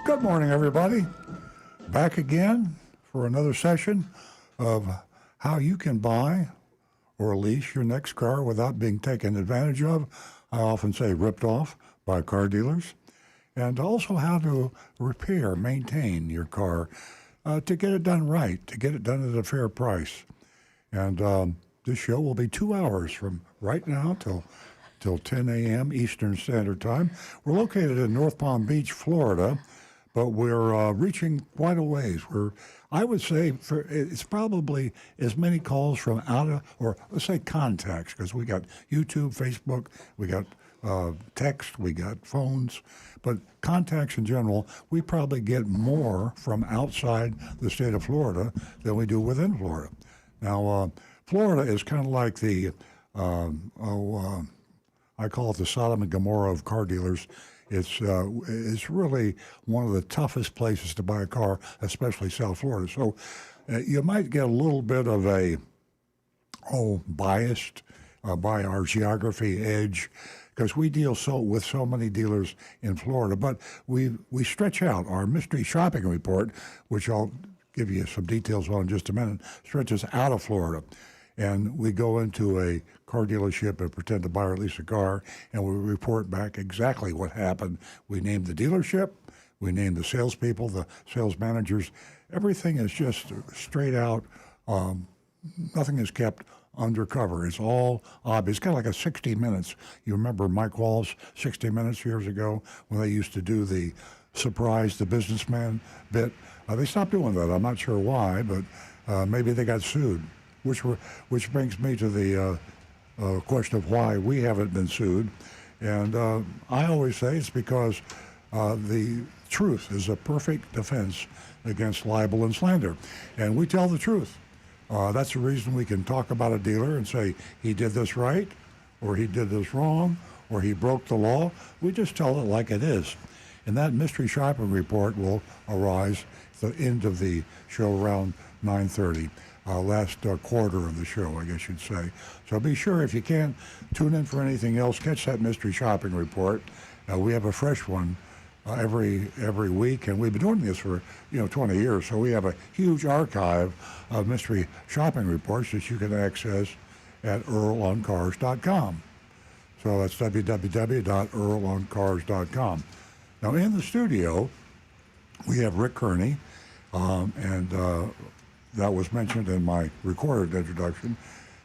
Good morning, everybody. Back again for another session of how you can buy or lease your next car without being taken advantage of. I often say ripped off by car dealers. And also how to repair, maintain your car to get it done right, to get it done at a fair price. And this show will be 2 hours from right now till 10 a.m. Eastern Standard Time. We're located in North Palm Beach, Florida, but we're reaching quite a ways. I would say it's probably as many calls from out of, or let's say contacts, because we got YouTube, Facebook, we got text, we got phones, but contacts in general, we probably get more from outside the state of Florida than we do within Florida. Now, Florida is kind of like the, I call it the Sodom and Gomorrah of car dealers. It's really one of the toughest places to buy a car, especially South Florida. So you might get a little bit of a, biased by our geography edge, because we deal with so many dealers in Florida. But we stretch out. Our mystery shopping report, which I'll give you some details on in just a minute, stretches out of Florida. And we go into a car dealership and pretend to buy or lease a car, and we report back exactly what happened. We name the dealership, we name the salespeople, the sales managers. Everything is just straight out. Nothing is kept undercover. It's all obvious. It's kind of like a 60 Minutes. You remember Mike Wall's 60 Minutes years ago when they used to do the surprise the businessman bit? They stopped doing that. I'm not sure why, but maybe they got sued. Which brings me to the question of why we haven't been sued. And I always say it's because the truth is a perfect defense against libel and slander. And we tell the truth. That's the reason we can talk about a dealer and say he did this right, or he did this wrong, or he broke the law. We just tell it like it is. And that mystery shopping report will arise at the end of the show around 9:30. Last quarter of the show, I guess you'd say. So be sure, if you can't tune in for anything else, catch that mystery shopping report. We have a fresh one every week, and we've been doing this for 20 years. So we have a huge archive of mystery shopping reports that you can access at earloncars.com. So that's www.earloncars.com. Now in the studio, we have Rick Kearney, and that was mentioned in my recorded introduction.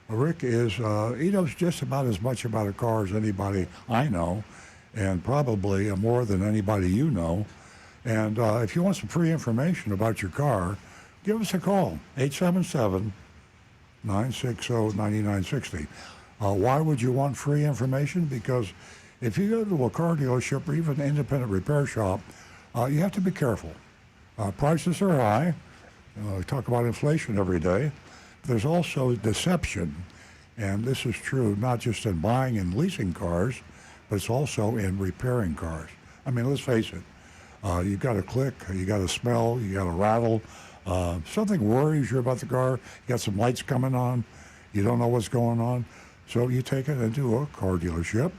Rick he knows just about as much about a car as anybody I know, and probably more than anybody you know. And if you want some free information about your car, give us a call, 877-960-9960. Why would you want free information? Because if you go to a car dealership or even an independent repair shop, you have to be careful. Prices are high. We talk about inflation every day. There's also deception, and this is true not just in buying and leasing cars, but it's also in repairing cars. I mean, let's face it. You got a click, you got a smell, you got a rattle. Something worries you about the car. You got some lights coming on. You don't know what's going on. So you take it into a car dealership.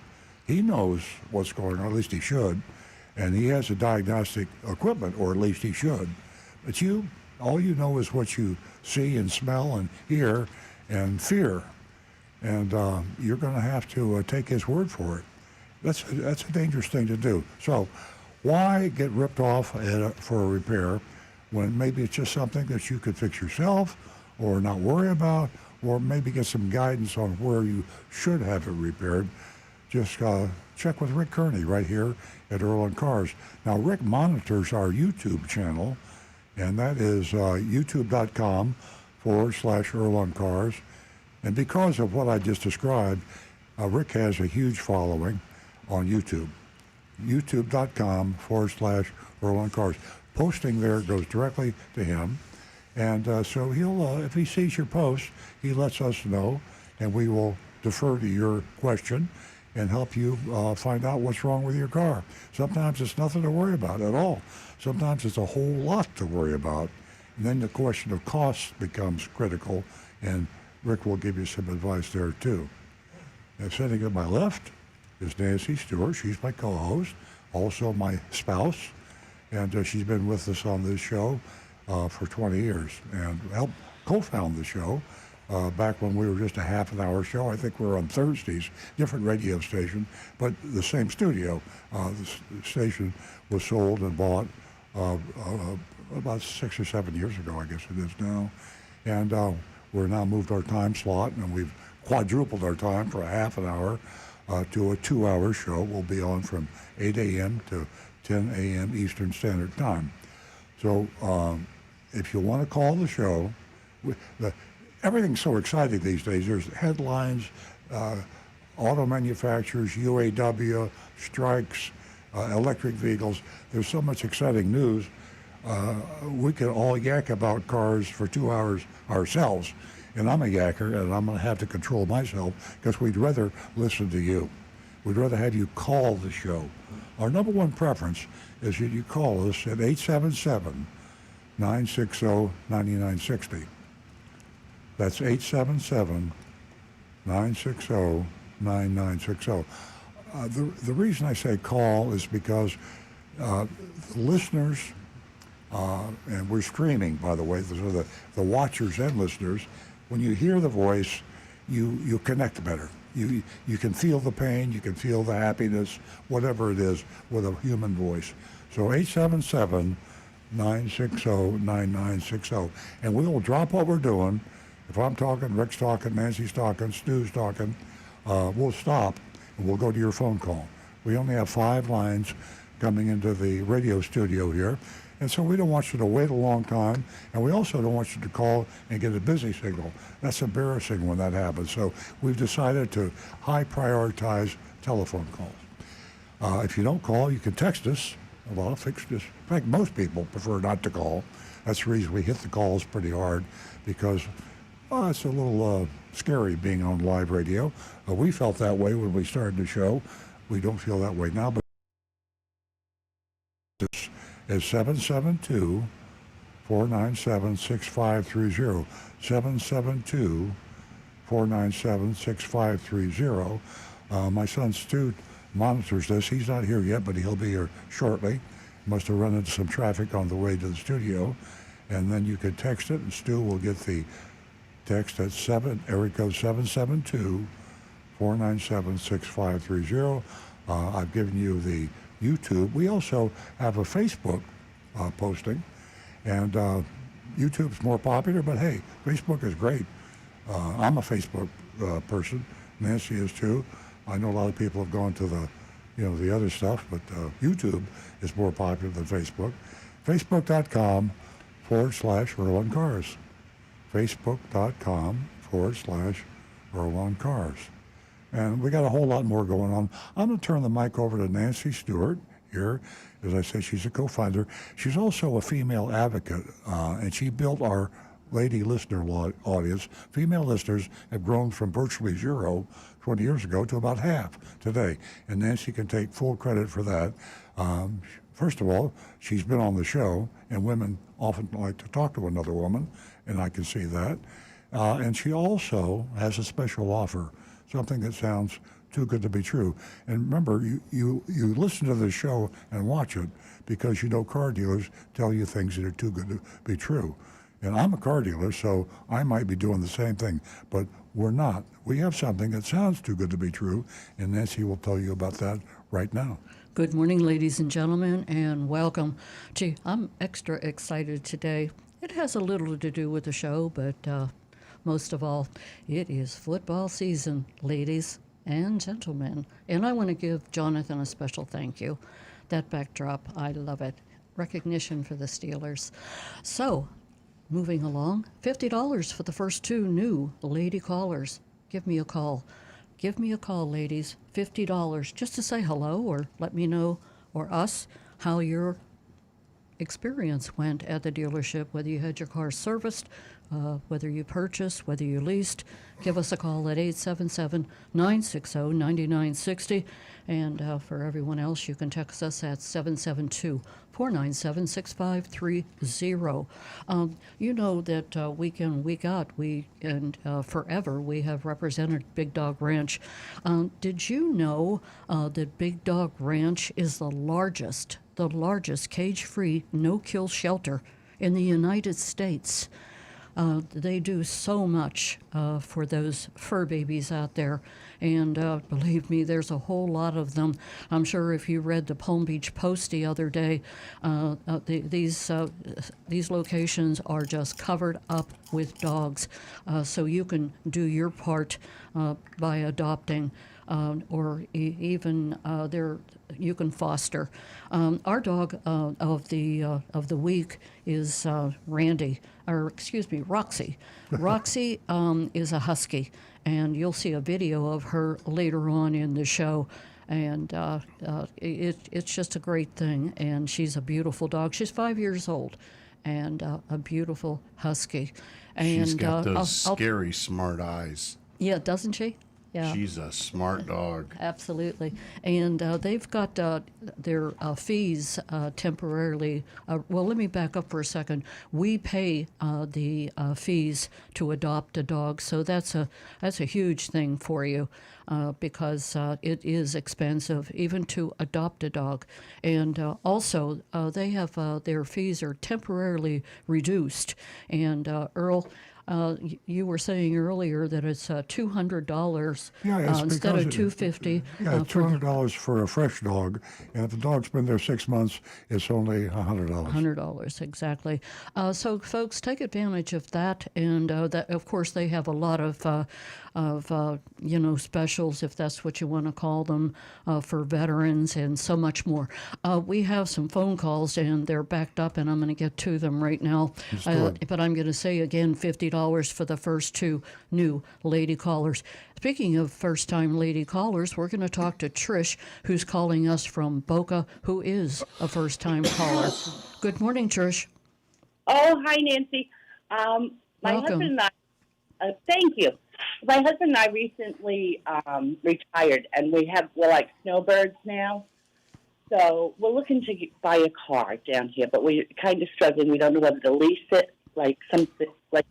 He knows what's going on, at least he should. And he has the diagnostic equipment, or at least he should. But all you know is what you see and smell and hear and fear. And you're going to have to take his word for it. That's a dangerous thing to do. So why get ripped off for a repair when maybe it's just something that you could fix yourself or not worry about, or maybe get some guidance on where you should have it repaired? Just check with Rick Kearney right here at Earl on Cars. Now, Rick monitors our YouTube channel, and that is youtube.com/Earl on Cars. And because of what I just described, Rick has a huge following on YouTube. youtube.com/Earl on Cars. Posting there goes directly to him. And so he'll, if he sees your post, he lets us know, and we will defer to your question and help you find out what's wrong with your car. Sometimes it's nothing to worry about at all. Sometimes it's a whole lot to worry about. And then the question of cost becomes critical, and Rick will give you some advice there too. And sitting at my left is Nancy Stewart. She's my co-host, also my spouse. and she's been with us on this show for 20 years and helped co-found the show back when we were just a half an hour show. I think we were on Thursdays, different radio station, but the same studio. The station was sold and bought about 6 or 7 years ago, I guess it is now. And we're now moved our time slot, and we've quadrupled our time for a half an hour to a 2-hour show. We'll be on from 8 a.m. to 10 a.m. Eastern Standard Time. So if you want to call the show, everything's so exciting these days. There's headlines, auto manufacturers, UAW, strikes, electric vehicles. There's so much exciting news. We can all yak about cars for 2 hours ourselves. And I'm a yacker, and I'm going to have to control myself because we'd rather listen to you. We'd rather have you call the show. Our number one preference is that you call us at 877-960-9960. That's 877-960-9960. The reason I say call is because the listeners, and we're streaming, by the way, those are the watchers and listeners. When you hear the voice, you connect better. You can feel the pain, you can feel the happiness, whatever it is, with a human voice. So 877-960-9960. And we will drop what we're doing. If I'm talking, Rick's talking, Nancy's talking, Stu's talking, we'll stop and we'll go to your phone call. We only have 5 lines coming into the radio studio here. And so we don't want you to wait a long time, and we also don't want you to call and get a busy signal. That's embarrassing when that happens. So we've decided to high prioritize telephone calls. If you don't call, you can text us. A lot of fixtures. In fact, most people prefer not to call. That's the reason we hit the calls pretty hard, because it's a little scary being on live radio. We felt that way when we started the show. We don't feel that way now, but this is 772-497-6530. 772-497-6530. My son Stu monitors this. He's not here yet, but he'll be here shortly. Must have run into some traffic on the way to the studio. And then you can text it, and Stu will get the text at area code 772-497-6530. I've given you the YouTube. We also have a Facebook posting, and YouTube's more popular, but hey, Facebook is great. I'm a Facebook person. Nancy is too. I know a lot of people have gone to the other stuff, but YouTube is more popular than Facebook. Facebook.com/Earl on Cars. Facebook.com/Earl on Cars. And we got a whole lot more going on. I'm going to turn the mic over to Nancy Stewart here. As I said, she's a co-founder. She's also a female advocate, and she built our lady listener audience. Female listeners have grown from virtually 0 20 years ago to about half today. And Nancy can take full credit for that. First of all, she's been on the show, and women often like to talk to another woman, and I can see that. And she also has a special offer, something that sounds too good to be true. And remember, you listen to the show and watch it because you know car dealers tell you things that are too good to be true. And I'm a car dealer, so I might be doing the same thing, but we're not. We have something that sounds too good to be true, and Nancy will tell you about that right now. Good morning, ladies and gentlemen, and welcome. Gee, I'm extra excited today. It has a little to do with the show, but most of all, it is football season, ladies and gentlemen. And I want to give Jonathan a special thank you. That backdrop, I love it. Recognition for the Steelers. So, moving along, $50 for the first 2 new lady callers. Give me a call. Give me a call, ladies. $50 just to say hello or let me know, or us, how your experience went at the dealership, whether you had your car serviced, whether you purchased, whether you leased. Give us a call at 877-960-9960. And for everyone else, you can text us at 772-497-6530. You know that week in, week out, forever, we have represented Big Dog Ranch. Did you know that Big Dog Ranch is the largest the largest cage-free, no-kill shelter in the United States. They do so much for those fur babies out there. And believe me, there's a whole lot of them. I'm sure if you read the Palm Beach Post the other day, these locations are just covered up with dogs. So you can do your part by adopting. Even you can foster. Our dog of the week is Roxy. Roxy is a husky, and you'll see a video of her later on in the show. And it's just a great thing. And she's a beautiful dog. She's 5 years old, and a beautiful husky. And She's got those scary smart eyes. Yeah, doesn't she? Yeah. She's a smart dog. Absolutely. And they've got their fees temporarily. Well, let me back up for a second. We pay the fees to adopt a dog, so that's a huge thing for you because it is expensive even to adopt a dog. And also, they have their fees are temporarily reduced. And Earl, you were saying earlier that it's $200 instead of $250. Yeah, $200 for a fresh dog, and if the dog's been there 6 months, it's only $100. $100, exactly. So, folks, take advantage of that, and that, of course, they have a lot of specials, if that's what you want to call them, for veterans and so much more. We have some phone calls, and they're backed up, and I'm going to get to them right now. But I'm going to say again, $50 for the first two new lady callers. Speaking of first-time lady callers, we're going to talk to Trish, who's calling us from Boca, who is a first-time caller. Good morning, Trish. Oh, hi, Nancy. My Welcome. husband and I, thank you. My husband and I recently retired, and we're like snowbirds now. So we're looking to buy a car down here, but we're kind of struggling. We don't know whether to lease it, like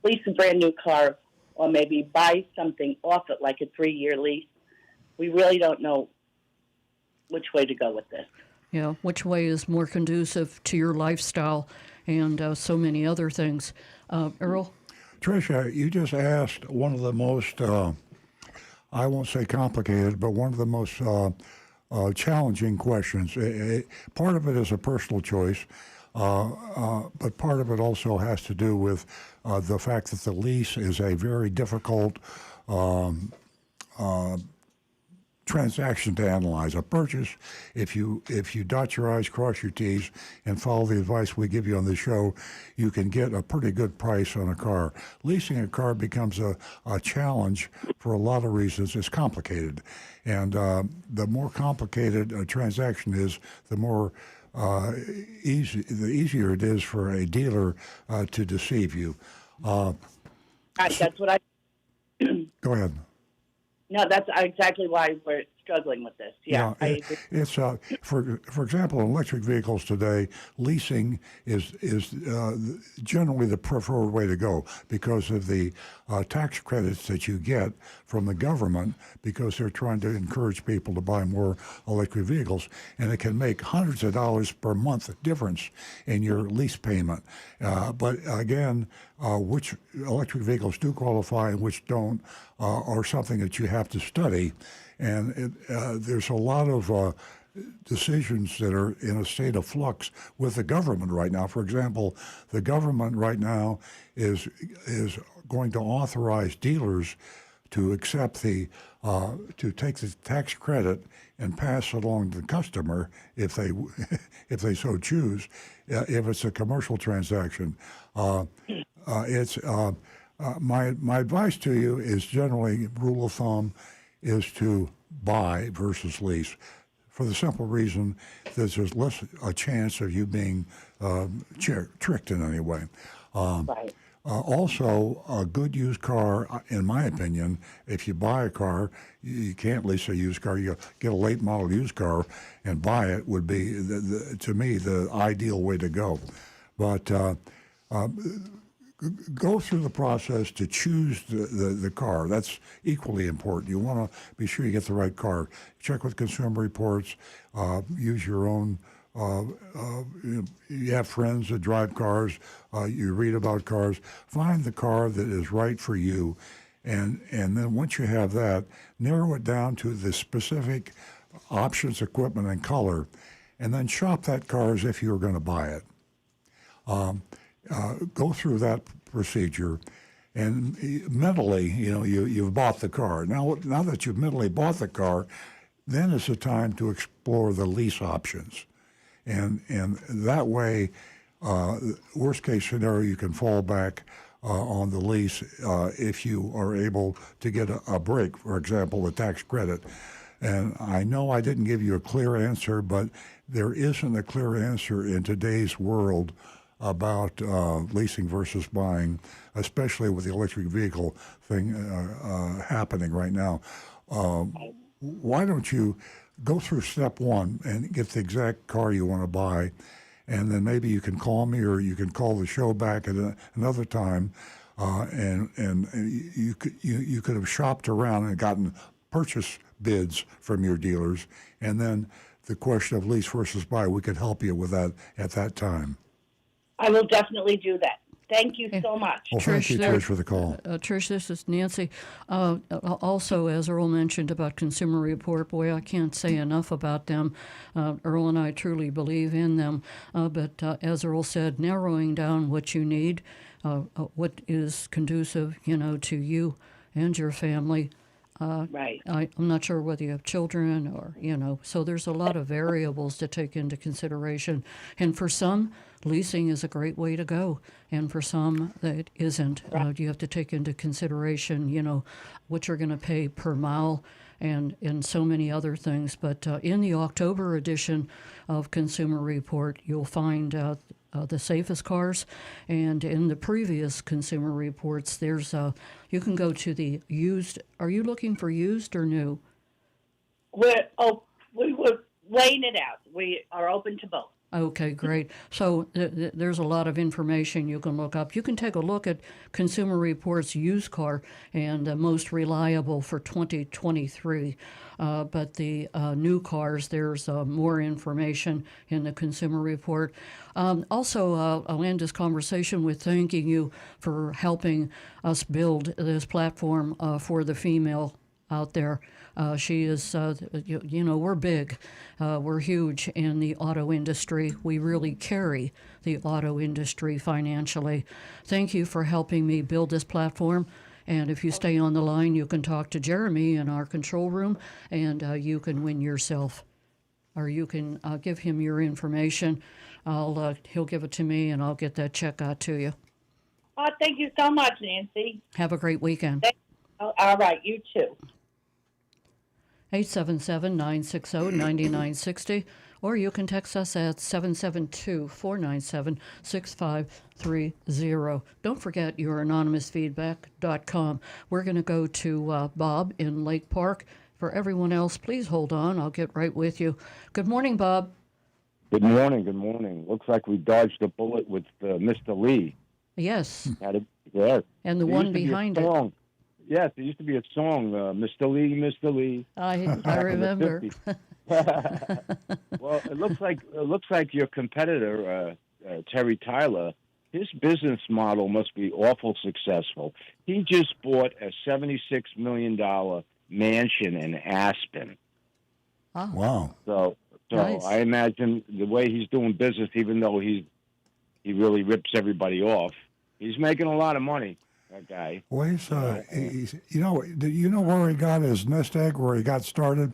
lease a brand new car, or maybe buy something off it, like a 3-year lease. We really don't know which way to go with this. Yeah, which way is more conducive to your lifestyle and so many other things. Earl? Tricia, you just asked one of the most, I won't say complicated, but one of the most challenging questions. Part of it is a personal choice, but part of it also has to do with the fact that the lease is a very difficult transaction to analyze. A purchase, if you dot your I's, cross your T's, and follow the advice we give you on the show, you can get a pretty good price on a car. Leasing a car becomes a challenge for a lot of reasons. It's complicated, and the more complicated a transaction is, the more easier it is for a dealer to deceive you. That's what I. Go ahead. No, that's exactly why we're struggling with this. Yeah, I agree. It's for example, in electric vehicles today, leasing is generally the preferred way to go because of the tax credits that you get from the government, because they're trying to encourage people to buy more electric vehicles, and it can make hundreds of dollars per month difference in your lease payment. But again, which electric vehicles do qualify and which don't are something that you have to study. And there's a lot of decisions that are in a state of flux with the government right now. For example, the government right now is going to authorize dealers to accept to take the tax credit and pass it along to the customer if they so choose, if it's a commercial transaction. My advice to you is generally, rule of thumb, is to buy versus lease, for the simple reason that there's less a chance of you being tricked in any way. Right. Also, a good used car, in my opinion, if you buy a car, you can't lease a used car. You get a late model used car and buy it would be, to me, the ideal way to go. But go through the process to choose the car. That's equally important. You want to be sure you get the right car. Check with Consumer Reports. Use your own you have friends that drive cars, you read about cars. Find the car that is right for you, and then once you have that, narrow it down to the specific options, equipment, and color, and then shop that car as if you were going to buy it. Go through that procedure, and mentally, you've bought the car. Now that you've mentally bought the car, then is the time to explore the lease options, and that way, worst case scenario, you can fall back on the lease if you are able to get a break, for example, a tax credit. And I know I didn't give you a clear answer, but there isn't a clear answer in today's world about leasing versus buying, especially with the electric vehicle thing happening right now. Why don't you go through step one and get the exact car you want to buy, and then maybe you can call me or you can call the show back at another time, and you could have shopped around and gotten purchase bids from your dealers, and then the question of lease versus buy, we could help you with that at that time. I will definitely do that. Thank you so much. Well, thank you, Trish, for the call. Trish, this is Nancy. Also, as Earl mentioned about Consumer Report, boy, I can't say enough about them. Earl and I truly believe in them. But as Earl said, narrowing down what you need, what is conducive, to you and your family. Right. I'm not sure whether you have children or, so there's a lot of variables to take into consideration. And for some, leasing is a great way to go. And for some, it isn't. You have to take into consideration, what you're going to pay per mile and so many other things. But in the October edition of Consumer Report, you'll find the safest cars, and in the previous Consumer Reports, there's you can go to the used. Are you looking for used or new? We were laying it out. We are open to both. Okay, great. So there's a lot of information you can look up. You can take a look at Consumer Reports used car and most reliable for 2023. But the new cars, there's more information in the Consumer Report. Also, I'll end this conversation with thanking you for helping us build this platform for the female out there. She is, we're big. We're huge in the auto industry. We really carry the auto industry financially. Thank you for helping me build this platform. And if you stay on the line, you can talk to Jeremy in our control room, and you can win yourself. Or you can give him your information. He'll give it to me, and I'll get that check out to you. Oh, thank you so much, Nancy. Have a great weekend. All right, you too. 877-960-9960, or you can text us at 772-497-6530. Don't forget your anonymousfeedback.com. We're going to go to Bob in Lake Park. For everyone else, please hold on. I'll get right with you. Good morning, Bob. Good morning. Good morning. Looks like we dodged a bullet with Mr. Lee. Yes. Yeah. And the one behind it. Yes, there used to be a song, Mr. Lee, Mr. Lee. I remember. Well, it looks like your competitor, Terry Tyler, his business model must be awful successful. He just bought a $76 million mansion in Aspen. Oh. Wow. So Nice. I imagine the way he's doing business, even though he really rips everybody off, he's making a lot of money. That guy. Well, he's do you know where he got his nest egg, where he got started?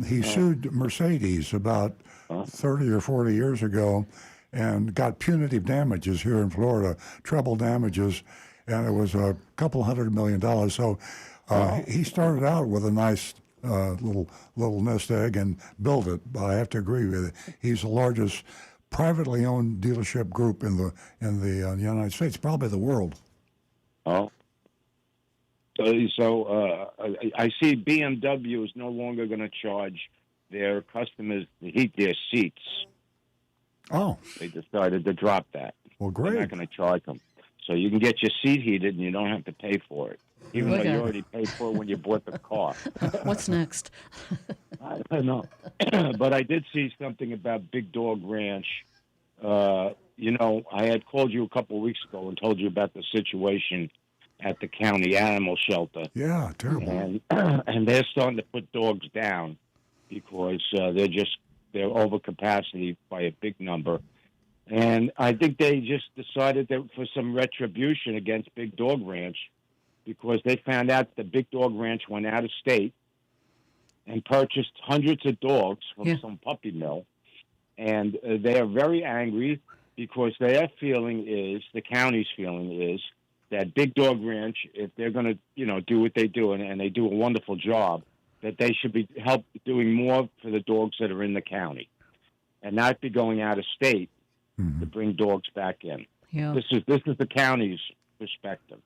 He sued Mercedes about 30 or 40 years ago and got punitive damages here in Florida, treble damages, and it was a couple $100 million. So he started out with a nice little nest egg and built it. But I have to agree with it. He's the largest privately owned dealership group in the United States, probably the world. Oh. So I see BMW is no longer going to charge their customers to heat their seats. Oh. They decided to drop that. Well, great. They're not going to charge them. So you can get your seat heated and you don't have to pay for it. even though Okay. you already paid for it when you bought the car. What's next? I don't know. But I did see something about Big Dog Ranch. I had called you a couple of weeks ago and told you about the situation at the county animal shelter. Yeah, terrible. And and they're starting to put dogs down because they're over capacity by a big number. And I think they just decided that for some retribution against Big Dog Ranch because they found out the Big Dog Ranch went out of state and purchased hundreds of dogs from some puppy mill. And they are very angry because their feeling is, the county's feeling is, that Big Dog Ranch, if they're going to, do what they do, and they do a wonderful job, that they should be doing more for the dogs that are in the county and not be going out of state to bring dogs back in. Yeah. This is the county's perspective.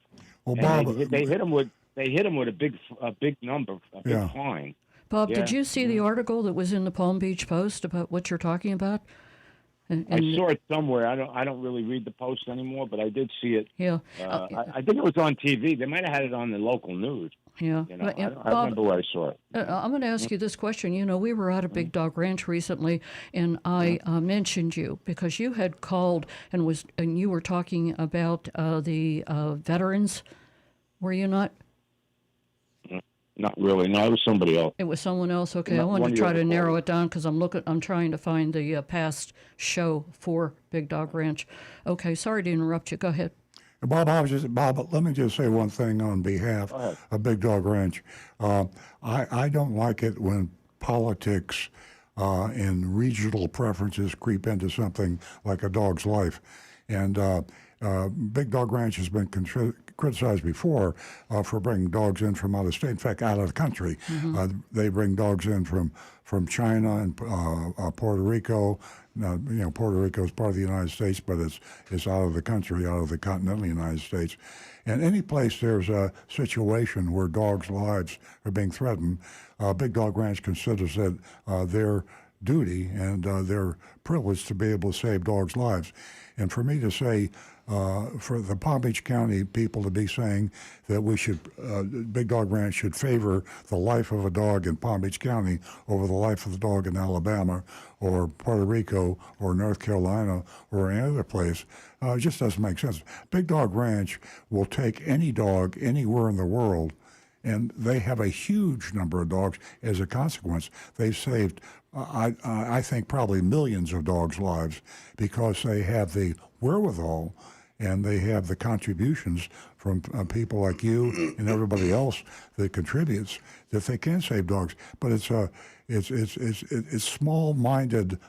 Well, And Bob, they hit them with a big number, a big fine. Bob, did Yeah. you see the article that was in the Palm Beach Post about what you're talking about? And I saw it somewhere. I don't really read the Post anymore, but I did see it. Yeah. I think it was on TV. They might have had it on the local news. Yeah. I Bob, remember where I saw it. I'm going to ask you this question. We were at a Big Dog Ranch recently, and I mentioned you because you had called and you were talking about the veterans. Were you not? Not really. No, it was somebody else. It was someone else. Okay, I One wanted of to your try to other narrow callers. it down because I'm trying to find the past show for Big Dog Ranch. Okay, sorry to interrupt you. Go ahead. Bob, let me just say one thing on behalf of Big Dog Ranch. I don't like it when politics and regional preferences creep into something like a dog's life. And Big Dog Ranch has been criticized before for bringing dogs in from out of state, in fact, out of the country. They bring dogs in from China and Puerto Rico. Now, Puerto Rico is part of the United States, but it's out of the country, out of the continental United States. And any place there's a situation where dogs' lives are being threatened, Big Dog Ranch considers it their duty and their privilege to be able to save dogs' lives. And for me to say, for the Palm Beach County people to be saying that we should, Big Dog Ranch should favor the life of a dog in Palm Beach County over the life of the dog in Alabama or Puerto Rico or North Carolina or any other place, just doesn't make sense. Big Dog Ranch will take any dog anywhere in the world, and they have a huge number of dogs as a consequence. They've saved, I think, probably millions of dogs' lives because they have the wherewithal and they have the contributions from people like you and everybody else that contributes that they can save dogs. But it's small-minded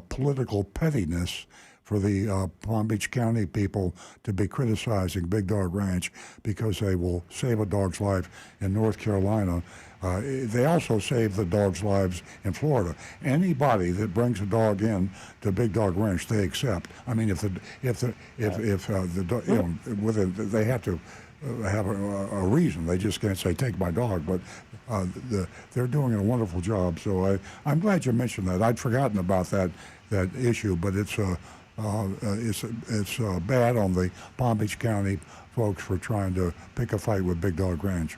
political pettiness for the Palm Beach County people to be criticizing Big Dog Ranch because they will save a dog's life in North Carolina. They also save the dogs' lives in Florida. Anybody that brings a dog in to Big Dog Ranch, they accept. I mean, they have to have a reason. They just can't say take my dog. But they're doing a wonderful job. So I'm glad you mentioned that. I'd forgotten about that issue, but it's bad on the Palm Beach County folks for trying to pick a fight with Big Dog Ranch.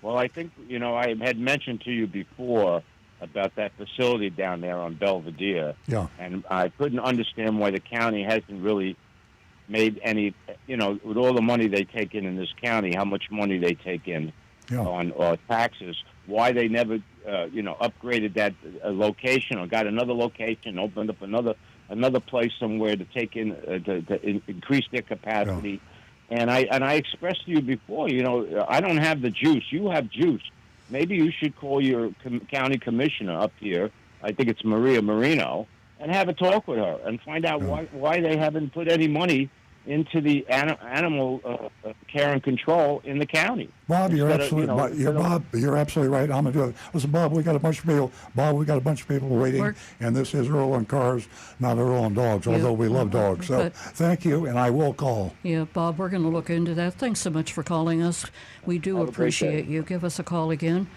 Well, I think, I had mentioned to you before about that facility down there on Belvedere. Yeah. And I couldn't understand why the county hasn't really made any, with all the money they take in this county, how much money they take in on taxes, why they never, upgraded that location or got another location, opened up another place somewhere to take in, to increase their capacity. Yeah. And I expressed to you before, I don't have the juice. You have juice. Maybe you should call your county commissioner up here. I think it's Maria Marino, and have a talk with her and find out why they haven't put any money into the animal care and control in the county. Bob, you're absolutely right. I'm gonna do it. Listen, Bob, we got a bunch of people. Waiting, and this is Earl on Cars, not Earl on Dogs. Although we love dogs, so thank you, and I will call. Yeah, Bob, we're going to look into that. Thanks so much for calling us. We do appreciate you. Give us a call again.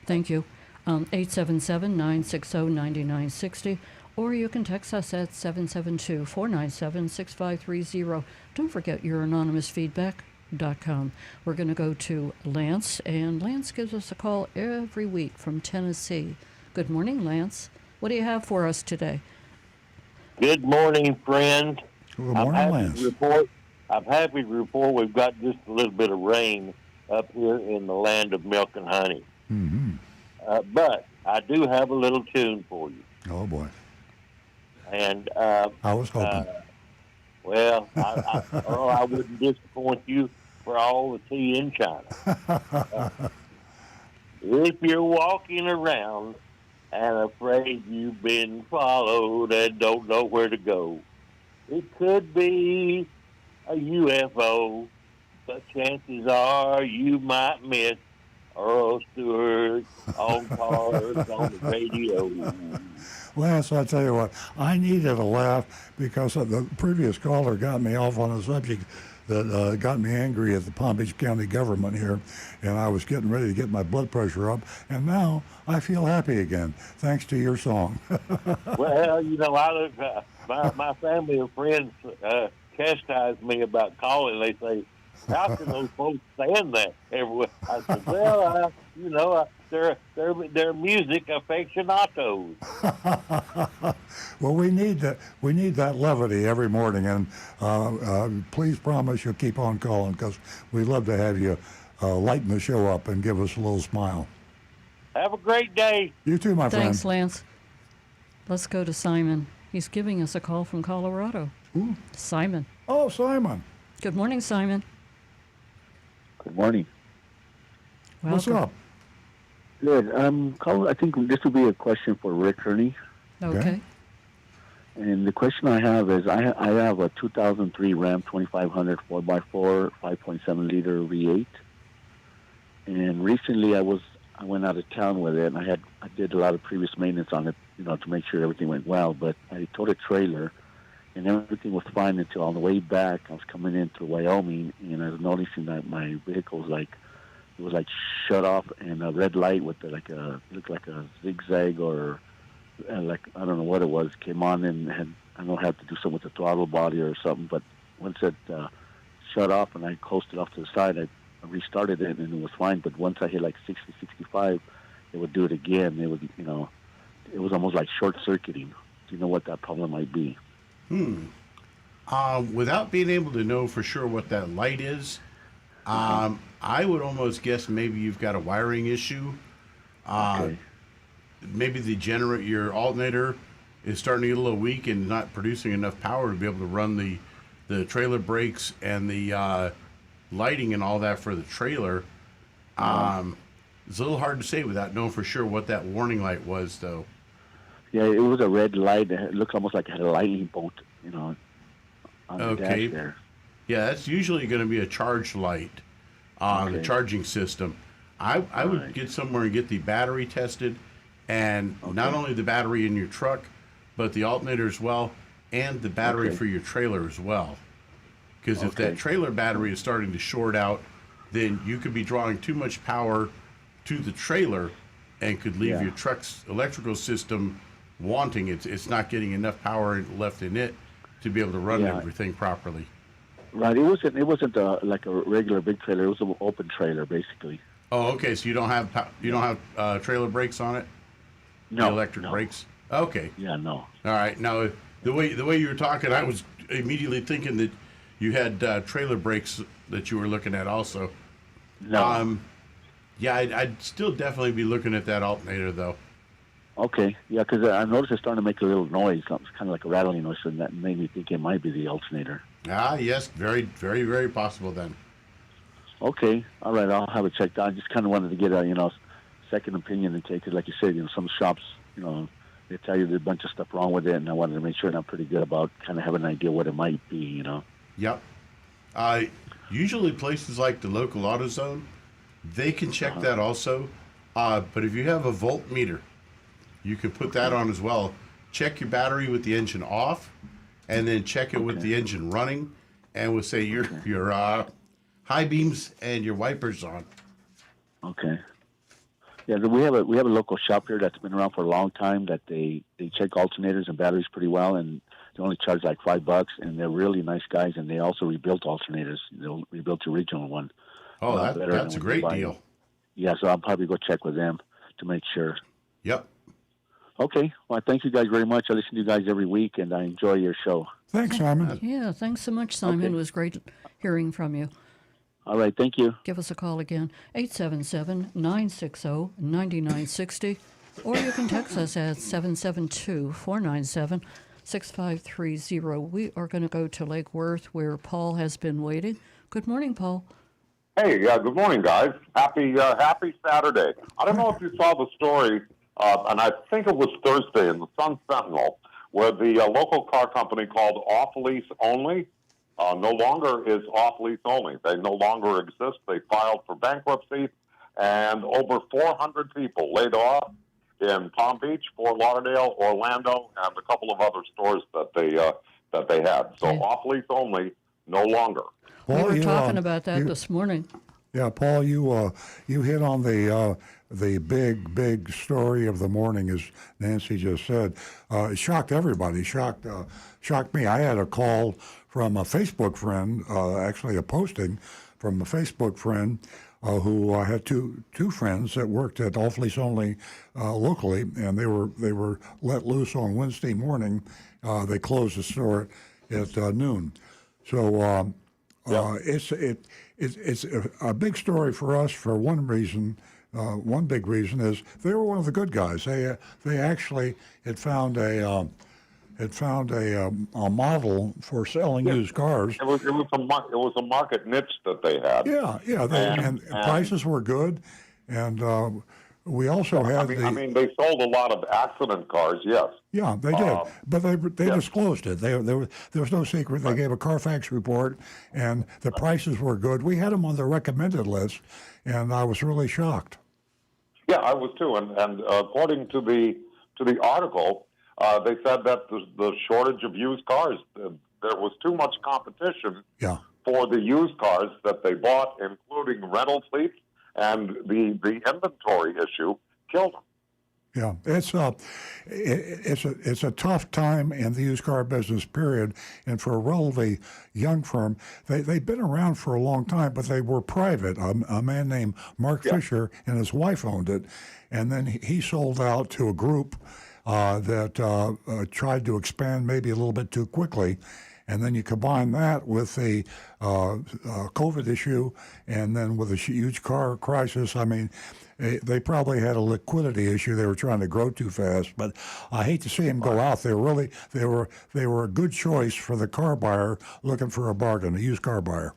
Thank you. 877-960-9960. Or you can text us at 772-497-6530. Don't forget your anonymous feedback. We're going to go to Lance, and Lance gives us a call every week from Tennessee. Good morning, Lance. What do you have for us today? Good morning, friends. Good morning, Lance. I'm happy to report we've got just a little bit of rain up here in the land of milk and honey. Mm-hmm. But I do have a little tune for you. Oh, boy. And I was hoping. Earl, I wouldn't disappoint you for all the tea in China. If you're walking around and afraid you've been followed and don't know where to go, it could be a UFO, but chances are you might miss Earl Stewart on cars on the radio. Lance, I tell you what, I needed a laugh because the previous caller got me off on a subject that got me angry at the Palm Beach County government here, and I was getting ready to get my blood pressure up, and now I feel happy again, thanks to your song. Well, my family and friends chastise me about calling. They say, "How can those folks stand that?" Everywhere. I said, "Well, they're music aficionados." Well, we need that levity every morning, and please promise you'll keep on calling because we'd love to have you lighten the show up and give us a little smile. Have a great day. You too, my friend. Thanks, Lance. Let's go to Simon. He's giving us a call from Colorado. Ooh. Simon. Oh, Simon. Good morning, Simon. Good morning. Welcome. What's up? Good. I think this will be a question for Rick Ernie. Okay. And the question I have is, I have a 2003 Ram 2500 4x4 5.7 liter V8, and recently I went out of town with it, and I did a lot of previous maintenance on it, to make sure everything went well. But I towed a trailer, and everything was fine until on the way back I was coming into Wyoming, and I was noticing that my vehicle was like shut off, and a red light with looked like a zigzag or like I don't know what it was came on, and I don't know, had to do something with the throttle body or something. But once it shut off and I coasted off to the side, I restarted it and it was fine. But once I hit like 60, 65, it would do it again. It would, it was almost like short circuiting. Do you know what that problem might be? Without being able to know for sure what that light is, I would almost guess maybe you've got a wiring issue. Okay. Maybe your alternator is starting to get a little weak and not producing enough power to be able to run the trailer brakes and the lighting and all that for the trailer. It's a little hard to say without knowing for sure what that warning light was, though. Yeah, it was a red light. It looked almost like it had a lightning bolt, on the dash there. Yeah, that's usually going to be a charge light on the charging system. I would get somewhere and get the battery tested, and not only the battery in your truck, but the alternator as well, and the battery for your trailer as well. Because if that trailer battery is starting to short out, then you could be drawing too much power to the trailer and could leave your truck's electrical system wanting. It's not getting enough power left in it to be able to run everything properly. Right. It wasn't like a regular big trailer. It was an open trailer, basically. Oh, okay. So you don't have trailer brakes on it? No. The electric brakes? Okay. Yeah, no. All right. Now, the way you were talking, I was immediately thinking that you had trailer brakes that you were looking at also. No. Yeah, I'd still definitely be looking at that alternator, though. Okay. Yeah, because I noticed it's starting to make a little noise. It's kind of like a rattling noise, and that made me think it might be the alternator. Ah, yes. Very, very, very possible then. Okay. All right. I'll have it checked out. I just kind of wanted to get a, second opinion in case, 'cause like you said, some shops, they tell you there's a bunch of stuff wrong with it, and I wanted to make sure that I'm pretty good about kind of having an idea what it might be, Yep. Usually places like the local AutoZone, they can check that also. But if you have a voltmeter, you can put that on as well. Check your battery with the engine off, and then check it with the engine running, and we'll say your high beams and your wipers on. Okay. Yeah, we have a local shop here that's been around for a long time that they check alternators and batteries pretty well, and They only charge like $5, and they're really nice guys. And they also rebuilt alternators. They'll rebuild your original one. Oh, Better that's a than when you great buy deal. them. Yeah, so I'll probably go check with them to make sure. Yep. Okay. Well, thank you guys very much. I listen to you guys every week, and I enjoy your show. Thanks, Simon. Yeah, thanks so much, Simon. Okay. It was great hearing from you. All right. Thank you. Give us a call again, 877-960-9960, or you can text us at 772-497-6530. We are going to go to Lake Worth, where Paul has been waiting. Good morning, Paul. Hey, good morning, guys. Happy Saturday. I don't know if you saw the story, and I think it was Thursday in the Sun Sentinel, where the local car company called Off Lease Only no longer is Off Lease Only. They no longer exist. They filed for bankruptcy, and over 400 people laid off in Palm Beach, Fort Lauderdale, Orlando, and a couple of other stores that they had. So Off Lease Only no longer. We were you, talking about that this morning. Yeah, Paul, you hit on the big story of the morning, as Nancy just said. It shocked everybody. Shocked me. I had a call from a Facebook friend, actually a posting from a Facebook friend who had two friends that worked at Off Lease Only locally, and they were let loose on Wednesday morning. They closed the store at noon. So. It's a big story for us for one reason. One big reason is they were one of the good guys. They actually had found a model for selling used cars. It was a market niche that they had. Yeah. And prices were good, and we also had they sold a lot of accident cars. Yes. Yeah, they did, but they disclosed it. There was no secret. They gave a Carfax report, and the prices were good. We had them on the recommended list, and I was really shocked. Yeah, I was too. And according to the article, they said that the shortage of used cars, there was too much competition for the used cars that they bought, including rental fleets, and the inventory issue killed them. Yeah, it's a tough time in the used car business, period. And for a relatively young firm, they've been around for a long time, but they were private. A man named Mark Fisher and his wife owned it, and then he sold out to a group that tried to expand maybe a little bit too quickly. And then you combine that with the COVID issue, and then with a huge car crisis. I mean, they probably had a liquidity issue. They were trying to grow too fast. But I hate to see them go out. They were a good choice for the car buyer looking for a bargain, a used car buyer.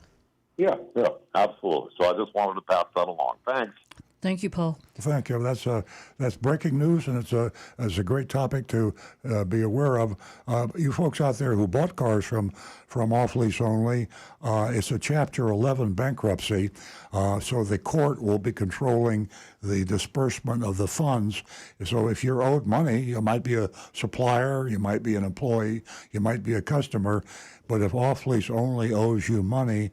Yeah, absolutely. So I just wanted to pass that along. Thanks. Thank you, Paul. Thank you. That's breaking news, and it's a great topic to be aware of. You folks out there who bought cars from Off Lease Only, it's a Chapter 11 bankruptcy, so the court will be controlling the disbursement of the funds. So if you're owed money, you might be a supplier, you might be an employee, you might be a customer, but if Off Lease Only owes you money,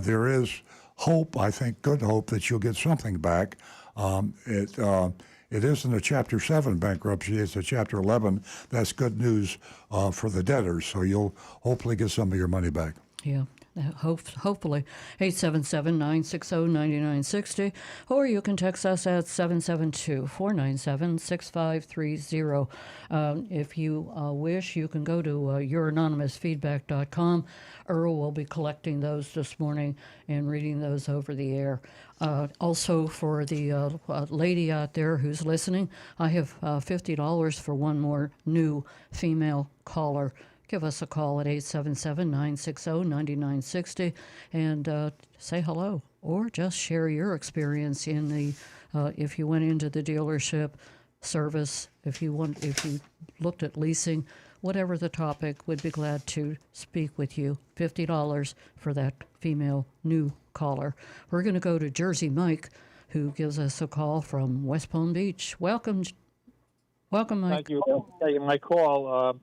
there is hope, I think, good hope that you'll get something back. It isn't a Chapter 7 bankruptcy, it's a Chapter 11. That's good news for the debtors, so you'll hopefully get some of your money back. Yeah, hopefully. 877-960-9960, or you can text us at 772-497-6530. If you wish, you can go to youranonymousfeedback.com. Earl will be collecting those this morning and reading those over the air. Also, for the lady out there who's listening, I have $50 for one more new female caller. Give us a call at 877-960-9960 and say hello, or just share your experience in the if you went into the dealership, service, if you looked at leasing, whatever the topic, we'd be glad to speak with you. $50 for that female new caller. We're going to go to Jersey Mike, who gives us a call from West Palm Beach. Welcome, Mike. Thank you for taking my call.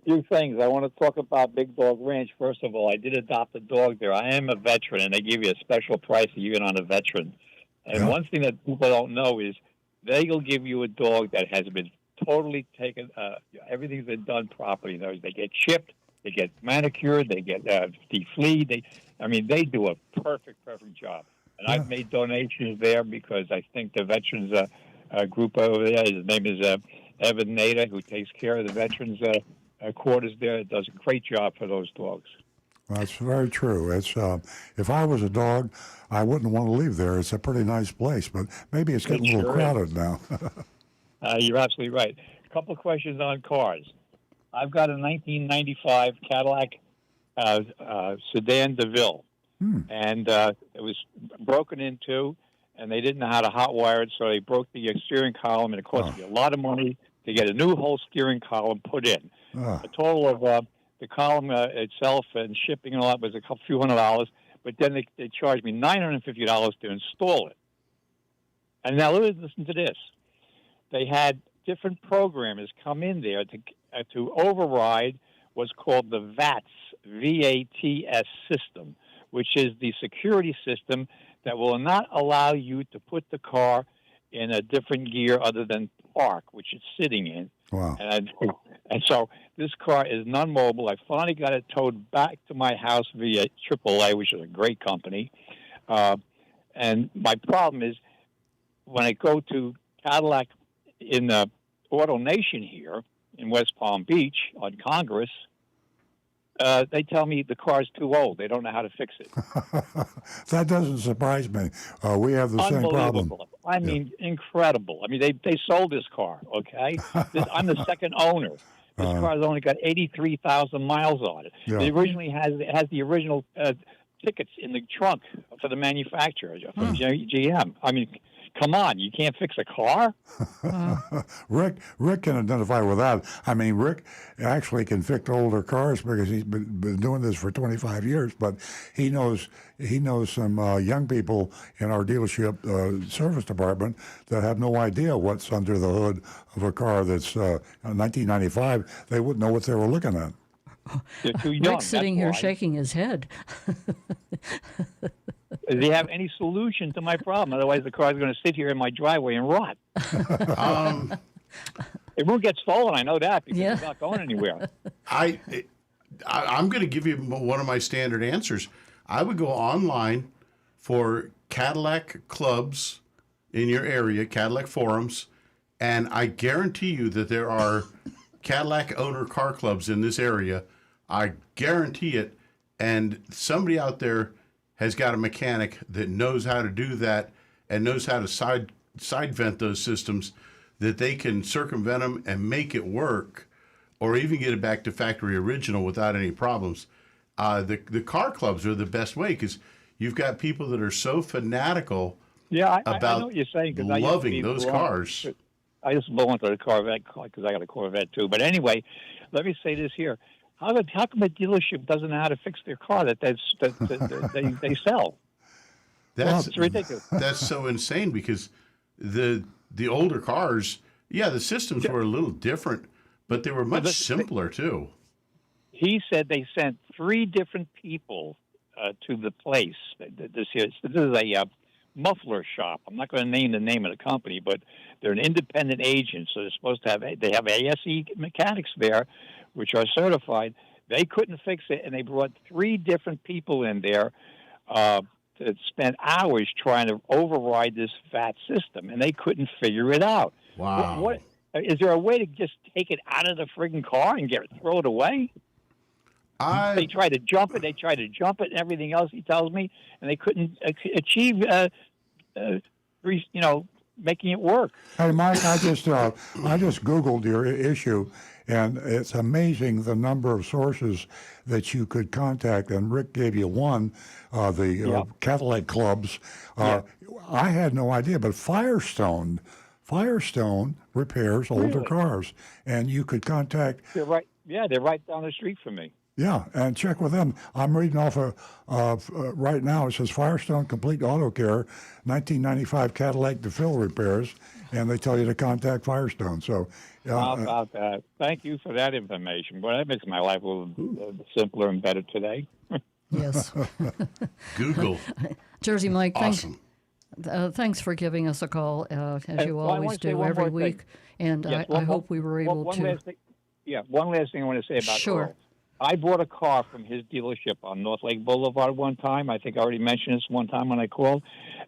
Few things. I want to talk about Big Dog Ranch. First of all, I did adopt a dog there. I am a veteran, and they give you a special price even on a veteran. And one thing that people don't know is they'll give you a dog that has been totally taken. Everything's been done properly. They get chipped, they get manicured, they get defleed. They do a perfect job. And Yeah. I've made donations there because I think the veterans group over there, his name is Evan Nader, who takes care of the veterans quarters there, does a great job for those dogs. That's very true. It's if I was a dog, I wouldn't want to leave there. It's a pretty nice place, but maybe it's getting a little crowded now. You're absolutely right. A couple of questions on cars. I've got a 1995 Cadillac sedan DeVille, and it was broken into, and they didn't know how to hotwire it, so they broke the steering column, and it cost me a lot of money to get a new whole steering column put in. A total of the column itself and shipping and all that was a few $100, but then they charged me $950 to install it. And now listen to this. They had different programmers come in there to override what's called the VATS, V-A-T-S system, which is the security system that will not allow you to put the car in a different gear other than park, which it's sitting in. Wow. And so this car is non-mobile. I finally got it towed back to my house via AAA, which is a great company. And my problem is when I go to Cadillac in Auto Nation here in West Palm Beach on Congress, they tell me the car's too old. They don't know how to fix it. That doesn't surprise me. We have the same problem. I mean, incredible. I mean, they sold this car, okay? I'm the second owner. This car's only got 83,000 miles on it. Yeah. It originally has the original tickets in the trunk for the manufacturer, from GM. I mean, come on, you can't fix a car? Rick can identify with that. I mean, Rick actually can fix older cars because he's been doing this for 25 years, but he knows some young people in our dealership service department that have no idea what's under the hood of a car that's 1995. They wouldn't know what they were looking at. They're too young. Rick's sitting here shaking his head. Do they have any solution to my problem? Otherwise, the car's going to sit here in my driveway and rot. It won't get stolen. I know that because it's not going anywhere. I'm going to give you one of my standard answers. I would go online for Cadillac clubs in your area, Cadillac forums, and I guarantee you that there are Cadillac owner car clubs in this area. I guarantee it. And somebody out there has got a mechanic that knows how to do that and knows how to side vent those systems, that they can circumvent them and make it work, or even get it back to factory original without any problems. The car clubs are the best way because you've got people that are so fanatical about I know what you're saying, loving those cars. I just belong to the Corvette because I got a Corvette too. But anyway, let me say this here. How come a dealership doesn't know how to fix their car that they sell? It's ridiculous. That's so insane because the older cars, the systems were a little different, but they were much simpler too. He said they sent 3 different people to the place. This is a muffler shop. I'm not going to name the name of the company, but they're an independent agent, so they have ASE mechanics there, which are certified. They couldn't fix it, and they brought 3 different people in there that spent hours trying to override this VAT system, and they couldn't figure it out. Wow. Is there a way to just take it out of the friggin' car and throw it away? They tried to jump it, and everything else, he tells me, and they couldn't achieve, making it work. Hey, Mike, I just Googled your issue, and it's amazing the number of sources that you could contact. And Rick gave you one, the Cadillac clubs. I had no idea, but Firestone repairs older cars, and you could contact. They're right. Yeah, they're right down the street from me. Yeah, and check with them. I'm reading off right now. It says Firestone Complete Auto Care, 1995 Cadillac DeVille repairs, and they tell you to contact Firestone. So, how about that? Thank you for that information. Boy, that makes my life a little simpler and better today. Yes. Google. Jersey Mike, awesome. Thanks for giving us a call, as you well, I always wanna say do one every more thing. week. And Yes, I hope we were able one to. last thing. Yeah, one last thing I want to say about Sure. Earl. I bought a car from his dealership on North Lake Boulevard one time. I think I already mentioned this one time when I called.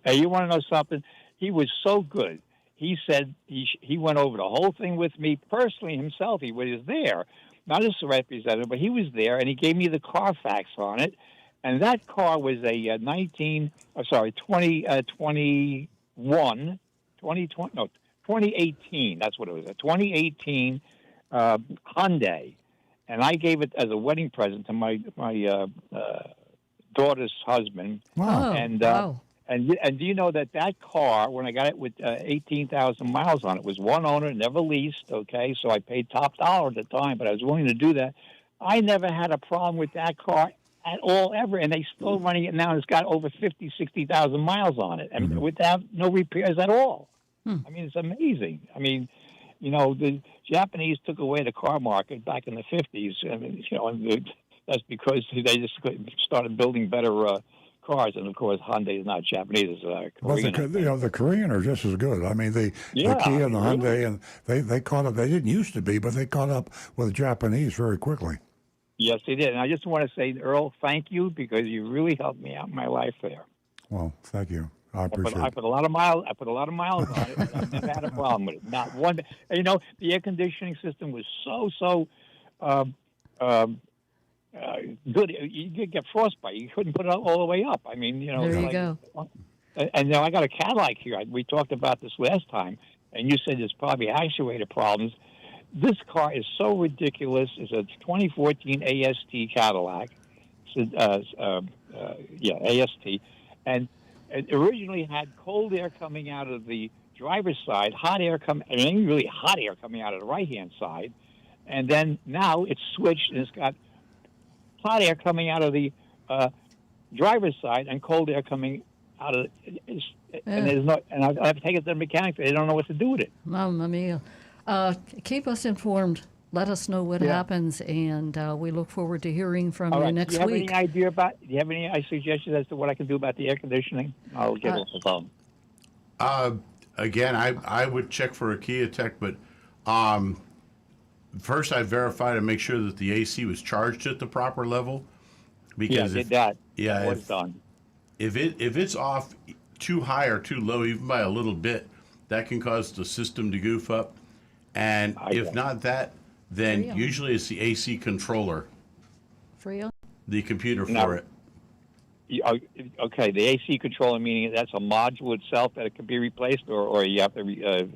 You want to know something? He was so good. He said he went over the whole thing with me personally himself. He was there, not as a representative, but he was there, and he gave me the Carfax on it. And that car was a 2018. That's what it was, a 2018 Hyundai. And I gave it as a wedding present to my daughter's husband. Wow. Oh, And wow. and do you know that car, when I got it with 18,000 miles on it, was one owner, never leased, okay? So I paid top dollar at the time, but I was willing to do that. I never had a problem with that car at all, ever, and they still running it now, and it's got over 60,000 miles on it, and without no repairs at all. I mean, it's amazing. I mean, the Japanese took away the car market back in the 50s. I mean, and that's because they just started building better cars. And, of course, Hyundai is not Japanese. It's Korean. The Korean are just as good. I mean, the Kia and the Hyundai, and they caught up. They didn't used to be, but they caught up with the Japanese very quickly. Yes, they did. And I just want to say, Earl, thank you, because you really helped me out in my life there. Well, thank you. I appreciate it. I put a lot of miles on it. And I've never had a problem with it. Not one. The air conditioning system was so good. You could get frostbite. You couldn't put it all the way up. I mean, There you go. And now I got a Cadillac here. We talked about this last time, and you said there's probably actuator problems. This car is so ridiculous. It's a 2014 AST Cadillac. AST, and it originally had cold air coming out of the driver's side, really hot air coming out of the right-hand side, and then now it's switched and it's got hot air coming out of the driver's side and cold air coming out of and there's no. And I have to take it to the mechanic. They don't know what to do with it. Mamma mia. Keep us informed. Let us know what happens, and we look forward to hearing from you next week. Do you have any suggestions as to what I can do about the air conditioning? I'll get off the phone. Again, I would check for a Kia Tech, but first I'd verify to make sure that the AC was charged at the proper level. Because did that. Yeah, that was done. If it's off too high or too low, even by a little bit, that can cause the system to goof up. And if not that, then usually it's the AC controller, Freya? the computer for it. Okay, the AC controller, meaning that's a module itself that it can be replaced, or you have to.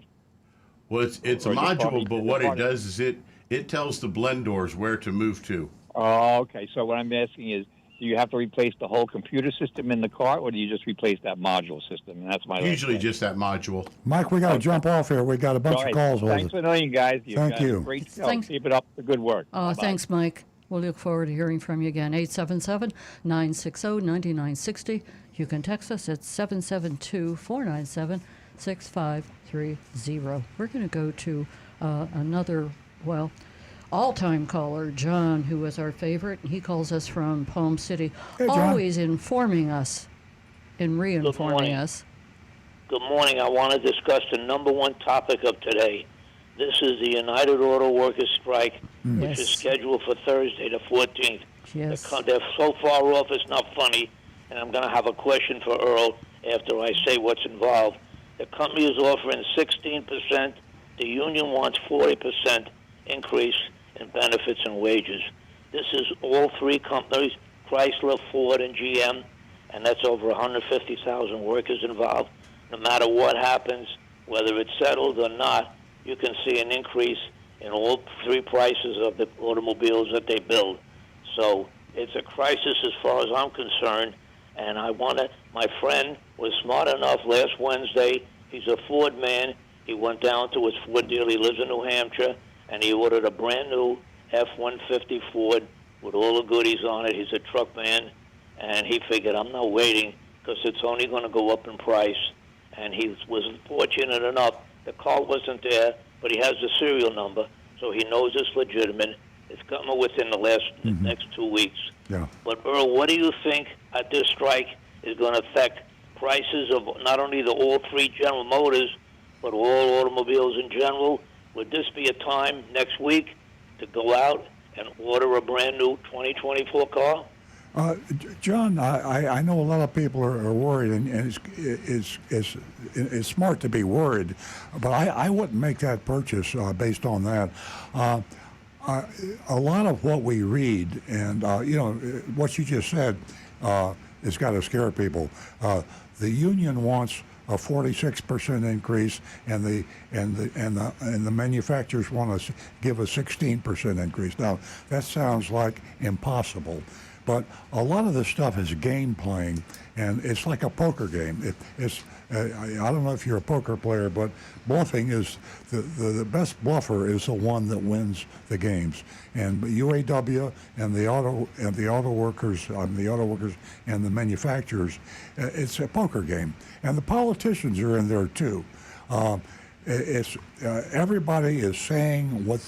Well, it's a module, but what it does is it tells the blend doors where to move to. Oh, okay. So what I'm asking is, do you have to replace the whole computer system in the car, or do you just replace that module system? And that's my usually just that module. Mike, we got to jump off here. We got a bunch of calls. Thanks for knowing, guys. Thank you. Great show. Thanks. Keep it up. The good work. Thanks, Mike. We'll look forward to hearing from you again. 877-960-9960. You can text us at 772-497-6530. We're going to go to another, all-time caller, John, who is our favorite. He calls us from Palm City, always informing us and re-informing us. Good morning. I want to discuss the number one topic of today. This is the United Auto Workers strike, which is scheduled for Thursday, the 14th. Yes. They're so far off, it's not funny. And I'm going to have a question for Earl after I say what's involved. The company is offering 16%. The union wants 40% increase in benefits and wages. This is all three companies, Chrysler, Ford, and GM, and that's over 150,000 workers involved. No matter what happens, whether it's settled or not, you can see an increase in all three prices of the automobiles that they build. So it's a crisis as far as I'm concerned, and my friend was smart enough last Wednesday. He's a Ford man. He went down to his Ford dealer. He lives in New Hampshire, and he ordered a brand new F-150 Ford with all the goodies on it. He's a truck man, and he figured, I'm not waiting because it's only going to go up in price. And he was fortunate enough. The car wasn't there, but he has the serial number, so he knows it's legitimate. It's coming within the next 2 weeks. Yeah. But, Earl, what do you think this strike is going to affect prices of not only the all three General Motors, but all automobiles in general? Would this be a time next week to go out and order a brand new 2024 car? John, I know a lot of people are worried, and it's smart to be worried, but I wouldn't make that purchase based on that. A lot of what we read, and what you just said, has got to scare people. The union wants a 46% increase, and the manufacturers want to give a 16% increase. Now that sounds like impossible. But a lot of this stuff is game playing, and it's like a poker game. I don't know if you're a poker player, but bluffing is the best bluffer is the one that wins the games. And UAW and the auto workers and the manufacturers, it's a poker game. And the politicians are in there too. Everybody is saying what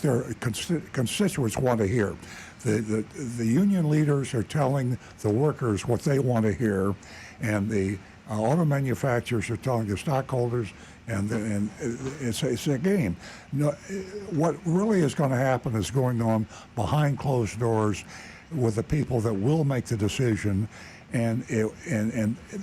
their constituents want to hear. The union leaders are telling the workers what they want to hear, and the auto manufacturers are telling the stockholders, and it's a game. No, what really is going to happen is going on behind closed doors with the people that will make the decision. And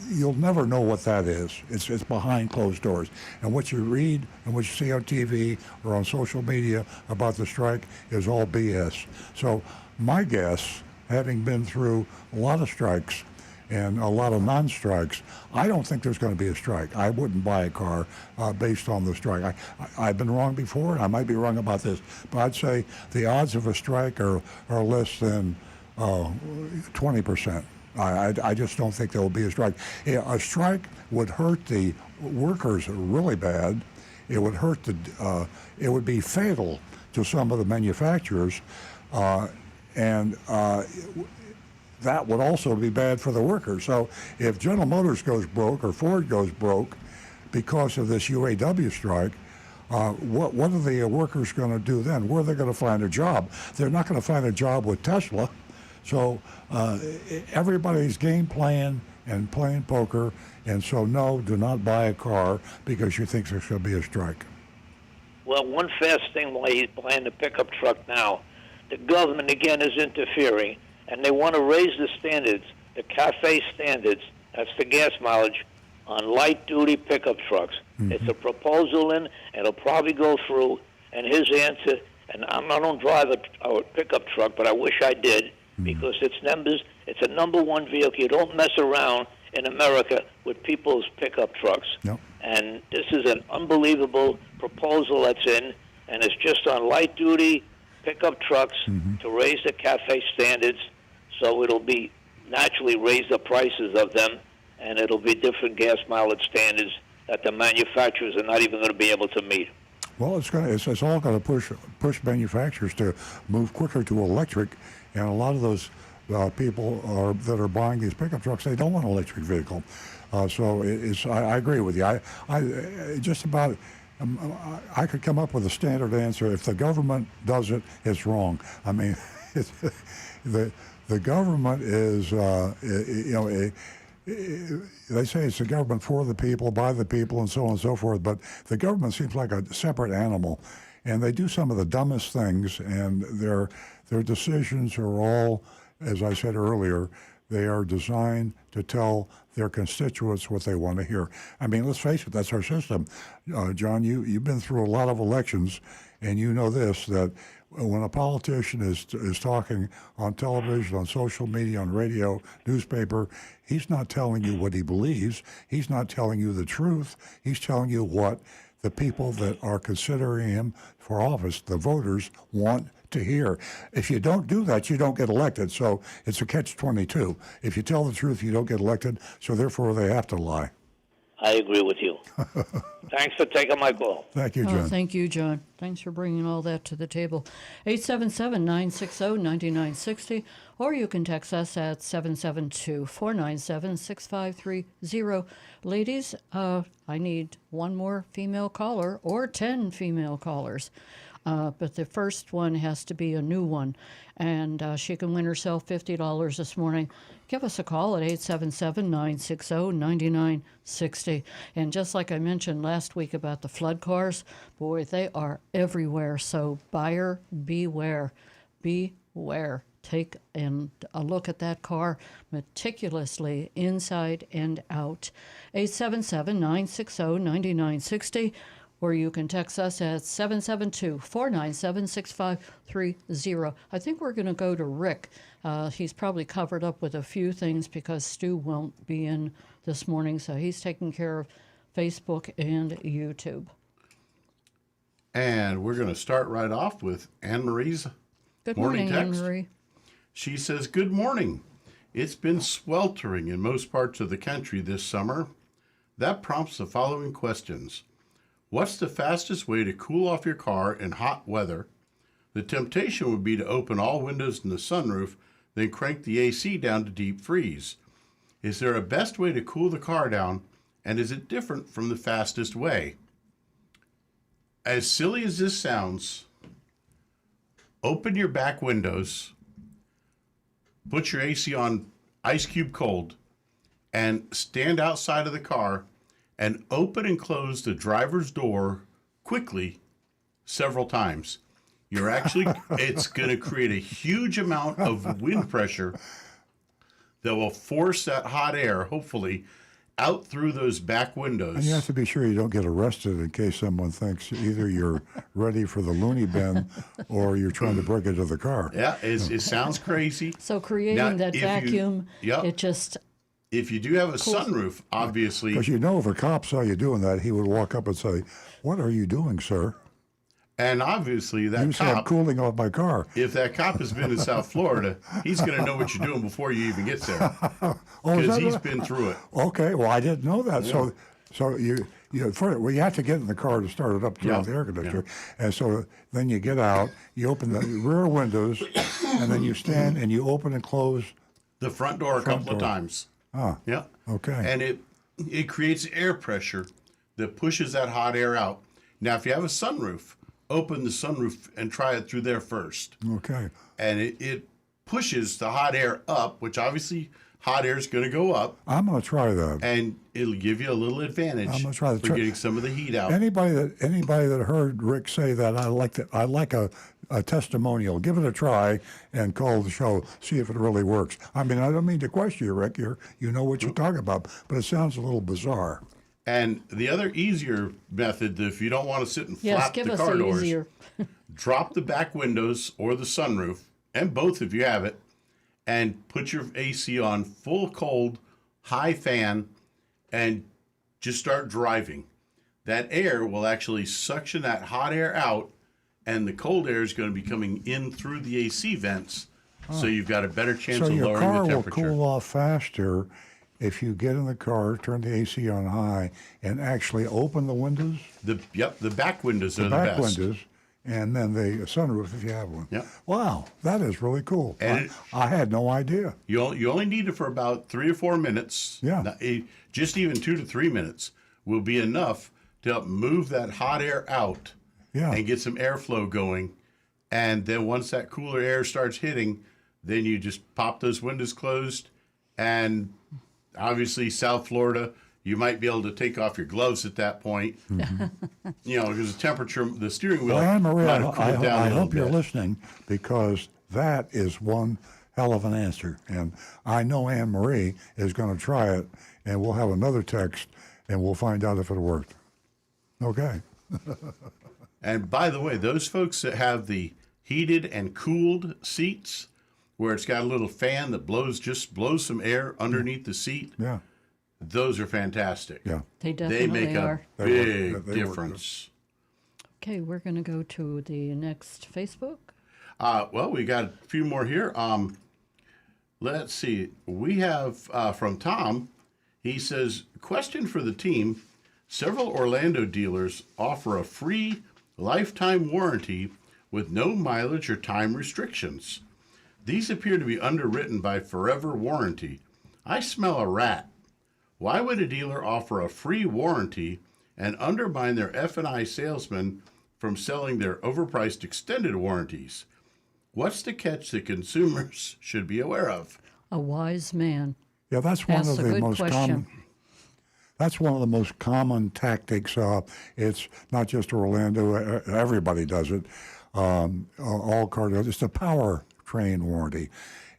you'll never know what that is. It's behind closed doors. And what you read and what you see on TV or on social media about the strike is all BS. So my guess, having been through a lot of strikes and a lot of non-strikes, I don't think there's going to be a strike. I wouldn't buy a car based on the strike. I've been wrong before, and I might be wrong about this, but I'd say the odds of a strike are less than 20%. I just don't think there will be a strike. A strike would hurt the workers really bad. It would hurt it would be fatal to some of the manufacturers, and that would also be bad for the workers. So if General Motors goes broke or Ford goes broke because of this UAW strike, what are the workers going to do then? Where are they going to find a job? They're not going to find a job with Tesla. So everybody's game playing and playing poker, and so no, do not buy a car because you think there's going to be a strike. Well, one fast thing while he's buying the pickup truck now, the government again is interfering, and they want to raise the standards, the CAFE standards, that's the gas mileage, on light-duty pickup trucks. Mm-hmm. It's a proposal and it'll probably go through, and his answer, and I don't drive a pickup truck, but I wish I did, because it's a number one vehicle. You don't mess around in America with people's pickup trucks. Nope. And this is an unbelievable proposal that's in, and it's just on light-duty pickup trucks to raise the CAFE standards, so it'll be naturally raise the prices of them, and it'll be different gas mileage standards that the manufacturers are not even going to be able to meet. Well, it's all going to push manufacturers to move quicker to electric, and a lot of those people that are buying these pickup trucks, they don't want an electric vehicle. So I agree with you. I just about I could come up with a standard answer. If the government does it, it's wrong. I mean, the government is they say it's the government for the people, by the people, and so on and so forth, but the government seems like a separate animal, and they do some of the dumbest things, and their decisions are all, as I said earlier, they are designed to tell their constituents what they want to hear. I mean, let's face it, that's our system. John, you've been through a lot of elections, and you know this, that when a politician is talking on television, on social media, on radio, newspaper, he's not telling you what he believes. He's not telling you the truth. He's telling you what the people that are considering him for office, the voters, want to hear. If you don't do that, you don't get elected. So it's a catch-22. If you tell the truth, you don't get elected. So therefore, they have to lie. I agree with you. Thanks for taking my call. Thank you, John. Thank you, John. Thanks for bringing all that to the table. 877-960-9960, or you can text us at 772-497-6530. Ladies, I need one more female caller or 10 female callers. but the first one has to be a new one. And she can win herself $50 this morning. Give us a call at 877-960-9960. And just like I mentioned last week about the flood cars, boy, they are everywhere. So buyer beware. Beware. Take a look at that car meticulously, inside and out. 877-960-9960. Or you can text us at 772-497-6530. I think we're going to go to Rick. He's probably covered up with a few things because Stu won't be in this morning, so he's taking care of Facebook and YouTube. And we're going to start right off with Anne Marie's Good morning morning, text. Anne Marie. She says, "Good morning. It's been sweltering in most parts of the country this summer. That prompts the following questions. What's the fastest way to cool off your car in hot weather? The temptation would be to open all windows in the sunroof, then crank the AC down to deep freeze. Is there a best way to cool the car down, and is it different from the fastest way?" As silly as this sounds, open your back windows, put your AC on ice cube cold, and stand outside of the car and open and close the driver's door quickly several times. You're actually, it's going to create a huge amount of wind pressure that will force that hot air, hopefully, out through those back windows. And you have to be sure you don't get arrested in case someone thinks either you're ready for the loony bin or you're trying to break into the car. Yeah, it sounds crazy. So creating Now, that if you- vacuum, Yep. it just... If you do have a sunroof, obviously, Because you know if a cop saw you doing that, he would walk up and say, "What are you doing, sir?" and obviously You that said, "I'm cop, cooling off my car." if that cop has been in South Florida, he's going to know what you're doing before you even get there Oh, is because that he's right? been through it. Okay, well, I didn't know that. So you have to get in the car to start it up, turn Yeah, on the air conditioner, and so then you get out, you open the rear windows, and then you stand and you open and close. The front door a couple of times. Ah, Yeah. okay. And it creates air pressure that pushes that hot air out. Now, if you have a sunroof, open the sunroof and try it through there first. Okay. And it pushes the hot air up, which obviously hot air is going to go up, I'm going to try that. and it'll give you a little advantage I'm gonna try to for getting some of the heat out. Anybody that heard Rick say that, I like a testimonial. Give it a try and call the show. See if it really works. I mean, I don't mean to question you, Rick. You know what you're talking about, but it sounds a little bizarre. And the other easier method, if you don't want to sit and Yes, flap give the us car the doors, easier. drop the back windows or the sunroof, and both if you have it, and put your AC on full cold, high fan, and just start driving. That air will actually suction that hot air out, and the cold air is going to be coming in through the AC vents, so you've got a better chance So of your lowering car the will temperature. cool off faster if you get in the car, turn the AC on high, and actually open the windows, The back windows are the back best. windows, and then the sunroof if you have one. Yep. Wow, that is really cool. And I had no idea. You only need it for about 3 or 4 minutes. Yeah. Now, just even 2 to 3 minutes will be enough to help move that hot air out Yeah. and get some airflow going. And then once that cooler air starts hitting, then you just pop those windows closed. And obviously, South Florida, you might be able to take off your gloves at that point. You know, because the temperature, the steering wheel Well, Anne Marie, might have cooled down I a little hope you're bit. listening because that is one hell of an answer. And I know Anne Marie is going to try it, and we'll have another text, and we'll find out if it worked. Okay. And by the way, those folks that have the heated and cooled seats, where it's got a little fan that blows some air underneath the seat, Yeah. those are fantastic. Yeah. They They definitely make are. a They work. big They work. difference. Okay, we're going to go to the next Facebook. Well, we got a few more here. Let's see. We have from Tom. He says, question for the team. Several Orlando dealers offer a free lifetime warranty with no mileage or time restrictions. These appear to be underwritten by Forever Warranty. I smell a rat. Why would a dealer offer a free warranty and undermine their F&I salesman from selling their overpriced extended warranties. What's the catch that consumers should be aware of? A wise man. Yeah, that's one That's of a the good most question. common. That's one of the most common tactics. It's not just Orlando; everybody does it. All car dealers. It's a powertrain warranty,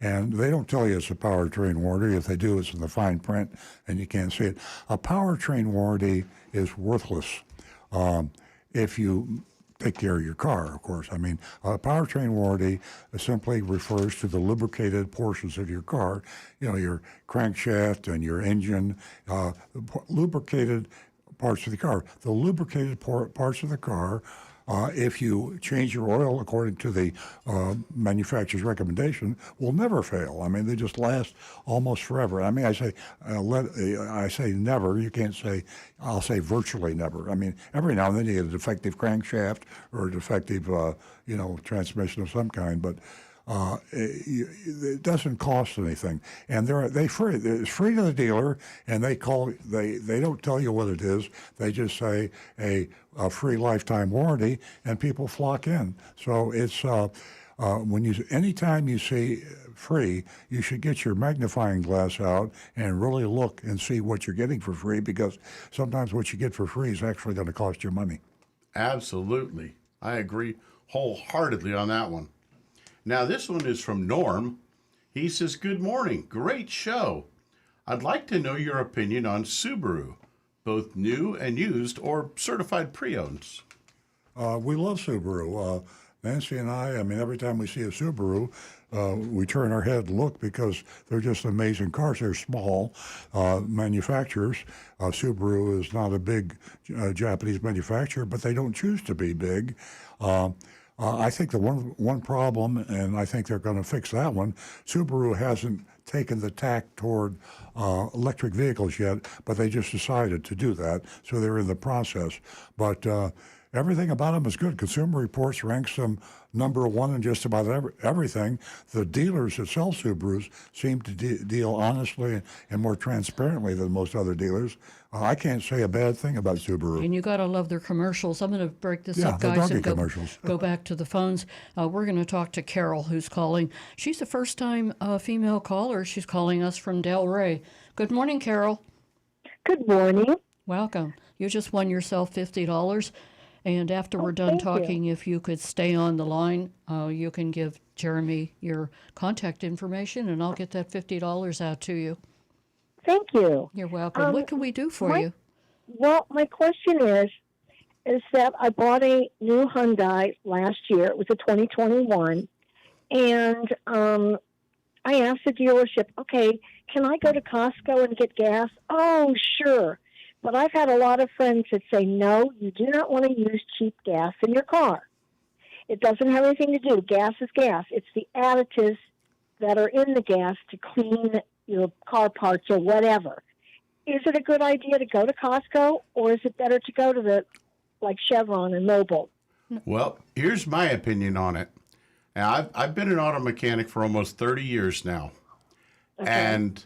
and they don't tell you it's a powertrain warranty. If they do, it's in the fine print, and you can't see it. A powertrain warranty is worthless if you take care of your car, of course. I mean, a powertrain warranty simply refers to the lubricated portions of your car, your crankshaft and your engine, lubricated parts of the car. The lubricated parts of the car, if you change your oil according to the manufacturer's recommendation, will never fail. I mean, they just last almost forever. I mean, I say never. You can't say. I'll say virtually never. I mean, every now and then you get a defective crankshaft or a defective, transmission of some kind, but. It doesn't cost anything, and it's free to the dealer, and they don't tell you what it is. They just say a free lifetime warranty, and people flock in. So it's anytime you see free, you should get your magnifying glass out and really look and see what you're getting for free, because sometimes what you get for free is actually going to cost you money. Absolutely. I agree wholeheartedly on that one. Now, this one is from Norm. He says, "Good morning. Great show. I'd like to know your opinion on Subaru, both new and used or certified pre-owns." We love Subaru. Nancy and I mean, every time we see a Subaru, we turn our head and look, because they're just amazing cars. They're small manufacturers. Subaru is not a big Japanese manufacturer, but they don't choose to be big. I think the one problem, and I think they're going to fix that one, Subaru hasn't taken the tack toward electric vehicles yet, but they just decided to do that, so they're in the process. But everything about them is good. Consumer Reports ranks them number one in just about everything. The dealers that sell Subarus seem to deal honestly and more transparently than most other dealers. I can't say a bad thing about Subaru. And you got to love their commercials. I'm going to break this Yeah, up, the guys, donkey and commercials. go back to the phones. We're going to talk to Carol, who's calling. She's a first-time female caller. She's calling us from Delray. Good morning, Carol. Good morning. Welcome. You just won yourself $50. And after we're done thank talking, if you could stay on the line, you can give Jeremy your contact information, and I'll get that $50 out to you. Thank you. You're welcome. What can we do for you? Well, my question is that I bought a new Hyundai last year. It was a 2021. And I asked the dealership, okay, can I go to Costco and get gas? Oh, sure. But I've had a lot of friends that say, no, you do not want to use cheap gas in your car. It doesn't have anything to do. Gas is gas. It's the additives that are in the gas to clean your car parts or whatever. Is it a good idea to go to Costco, or is it better to go to like Chevron and Mobil? Well, here's my opinion on it. Now, I've been an auto mechanic for almost 30 years now. Okay. And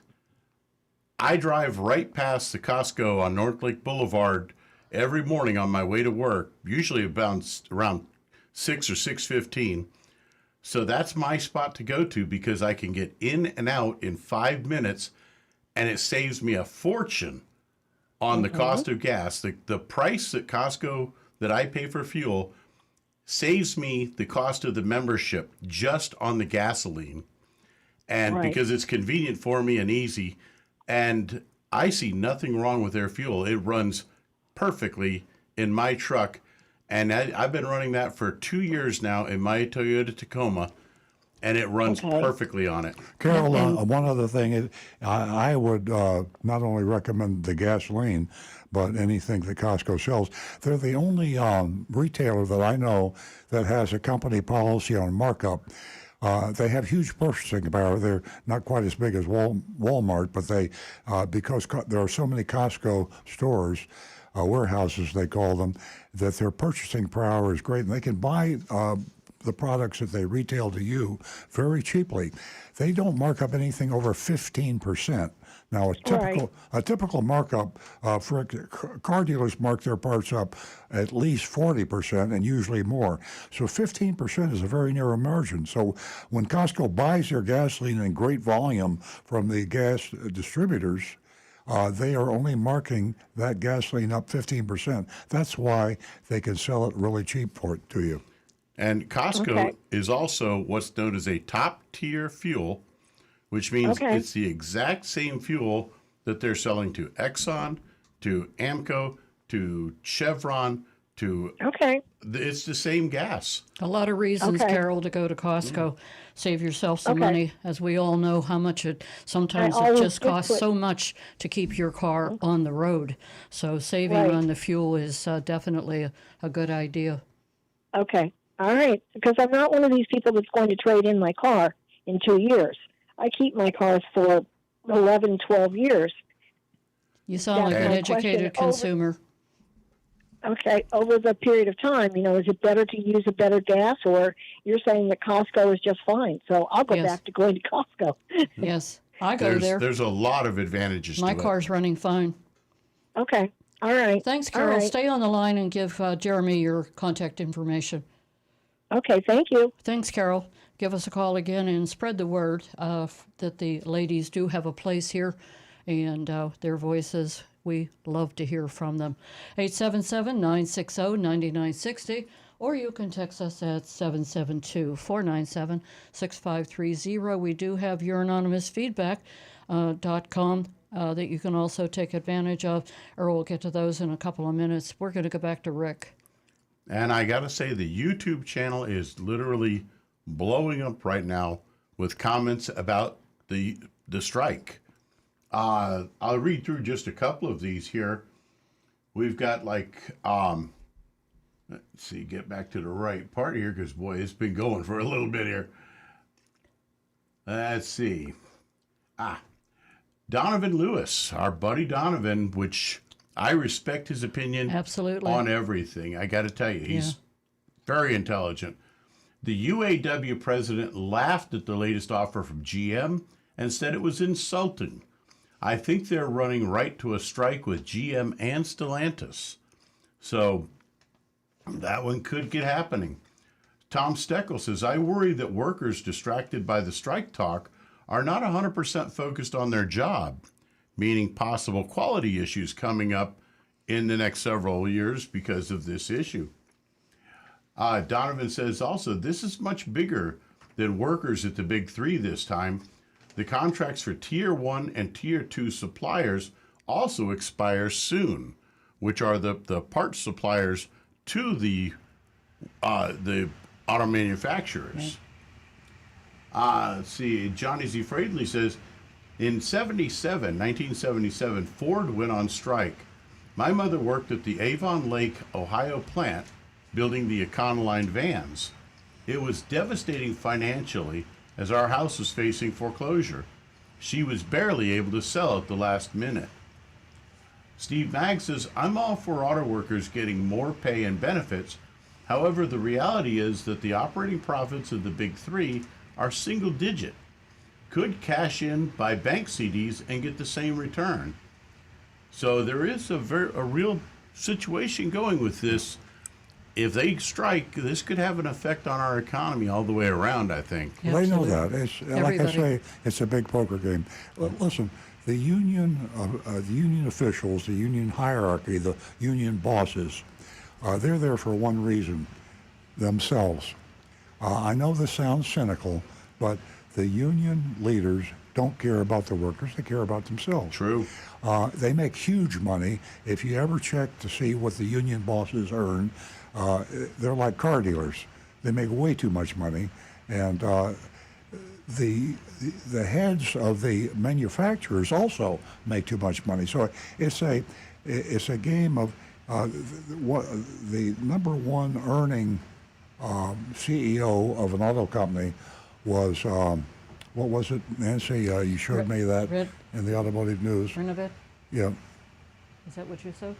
I drive right past the Costco on North Lake Boulevard every morning on my way to work, usually around 6 or 6:15. So that's my spot to go to, because I can get in and out in 5 minutes, and it saves me a fortune on the cost of gas. The price at Costco that I pay for fuel saves me the cost of the membership just on the gasoline. And Right. because it's convenient for me and easy, and I see nothing wrong with their fuel. It runs perfectly in my truck. And I've been running that for 2 years now in my Toyota Tacoma, and it runs perfectly on it. Carol, one other thing is, I would not only recommend the gasoline, but anything that Costco sells. They're the only retailer that I know that has a company policy on markup. They have huge purchasing power. They're not quite as big as Walmart, but they because there are so many Costco stores, warehouses they call them, that their purchasing power is great, and they can buy the products that they retail to you very cheaply. They don't mark up anything over 15%. Now, a typical markup for car dealers mark their parts up at least 40% and usually more. So 15% is a very narrow margin. So when Costco buys their gasoline in great volume from the gas distributors, they are only marking that gasoline up 15%. That's why they can sell it really cheap to you. And Costco is also what's known as a top tier fuel, which means it's the exact same fuel that they're selling to Exxon, to Amco, to Chevron, to it's the same gas. A lot of reasons, Carol, to go to Costco. Save yourself some money. As we all know how much it just costs so much to keep your car on the road. So saving on the fuel is definitely a good idea. Okay. All right. Because I'm not one of these people that's going to trade in my car in 2 years. I keep my cars for 11, 12 years. You sound like an educated consumer. Over the period of time, is it better to use a better gas, or you're saying that Costco is just fine? So I'll go back to going to Costco. Yes, I go there. There's a lot of advantages to it. My car's running fine. Okay. All right. Thanks, Carol. Stay on the line and give Jeremy your contact information. Okay, thank you. Thanks, Carol. Give us a call again and spread the word that the ladies do have a place here, and their voices, we love to hear from them. 877-960-9960, or you can text us at 772-497-6530. We do have your anonymous feedback.com that you can also take advantage of. Earl will get to those in a couple of minutes. We're going to go back to Rick. And I got to say, the YouTube channel is literally blowing up right now with comments about the strike. I'll read through just a couple of these here. We've got let's see, get back to the right part here, because boy, it's been going for a little bit here. Let's see. Donovan Lewis, our buddy Donovan, which I respect his opinion on everything. I got to tell you, he's very intelligent. The UAW president laughed at the latest offer from GM and said it was insulting. I think they're running right to a strike with GM and Stellantis. So that one could get happening. Tom Steckel says, I worry that workers distracted by the strike talk are not 100% focused on their job, meaning possible quality issues coming up in the next several years because of this issue. Donovan says also, this is much bigger than workers at the big three this time. The contracts for Tier 1 and Tier 2 suppliers also expire soon, which are the parts suppliers to the auto manufacturers. Let's see, Johnny Z. Fradley says, in 1977, Ford went on strike. My mother worked at the Avon Lake, Ohio plant, building the Econoline vans. It was devastating financially, as our house was facing foreclosure. She was barely able to sell at the last minute. Steve Mag says, I'm all for auto workers getting more pay and benefits. However, the reality is that the operating profits of the big three are single digit. Could cash in, buy bank CDs, and get the same return. So there is a real situation going with this. If they strike, this could have an effect on our economy all the way around, I think. Well, they know that. It's, like I say, it's a big poker game. Listen, the union officials, the union hierarchy, the union bosses, they're there for one reason, themselves. I know this sounds cynical, but the union leaders don't care about the workers, they care about themselves. True. They make huge money. If you ever check to see what the union bosses earn, they're like car dealers. They make way too much money, and the heads of the manufacturers also make too much money. So it's a game of the number one earning CEO of an auto company was what was it, Nancy? You showed me that in the automotive news. Renovate? Yeah. Is that what you said?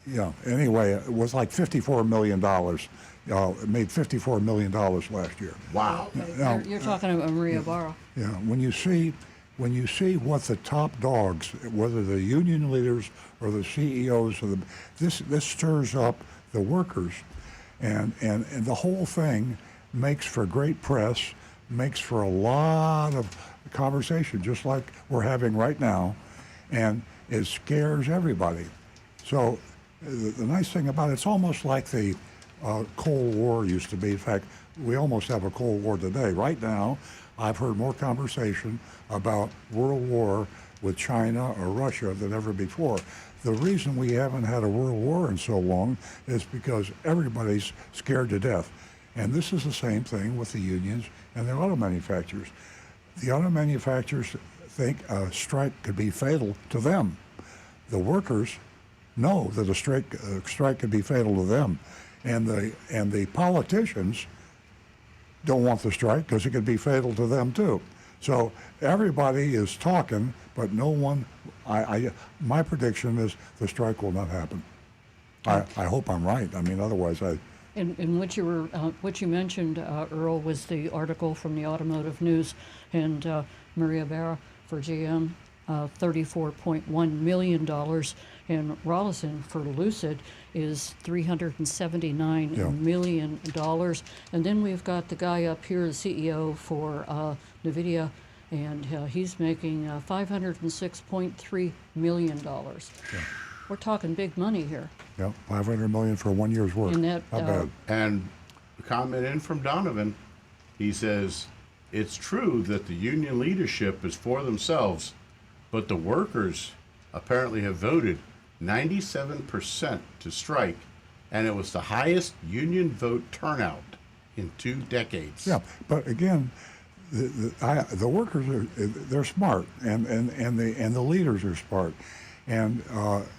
Yeah. Anyway, it was like $54 million. made $54 million last year. Wow. Okay. Now- You're talking about Maria Barra. Yeah, when you see what the top dogs, whether the union leaders or the CEOs of this stirs up the workers, and the whole thing makes for great press, makes for a lot of conversation, just like we're having right now, and it scares everybody. So the nice thing about it's almost like the Cold War used to be. In fact, we almost have a Cold War today. Right now, I've heard more conversation about World War with China or Russia than ever before. The reason we haven't had a world war in so long is because everybody's scared to death. And this is the same thing with the unions and the auto manufacturers. The auto manufacturers think a strike could be fatal to them. The workers know that a strike could be fatal to them. And the politicians don't want the strike because it could be fatal to them too. So everybody is talking, but no one. My prediction is the strike will not happen. I hope I'm right. I mean, otherwise, And what you mentioned, Earl, was the article from the Automotive News, and Maria Barra for GM, $34.1 million, and Rollison for Lucid is $379 million. And then we've got the guy up here, the CEO for NVIDIA, and he's making $506.3 million. Yeah. We're talking big money here. Yeah, $500 million for 1 year's work. And that, not bad. And a comment in from Donovan, he says, it's true that the union leadership is for themselves, but the workers apparently have voted 97% to strike, and it was the highest union vote turnout in 2 decades. Yeah, but again, the workers they're smart, and the leaders are smart, and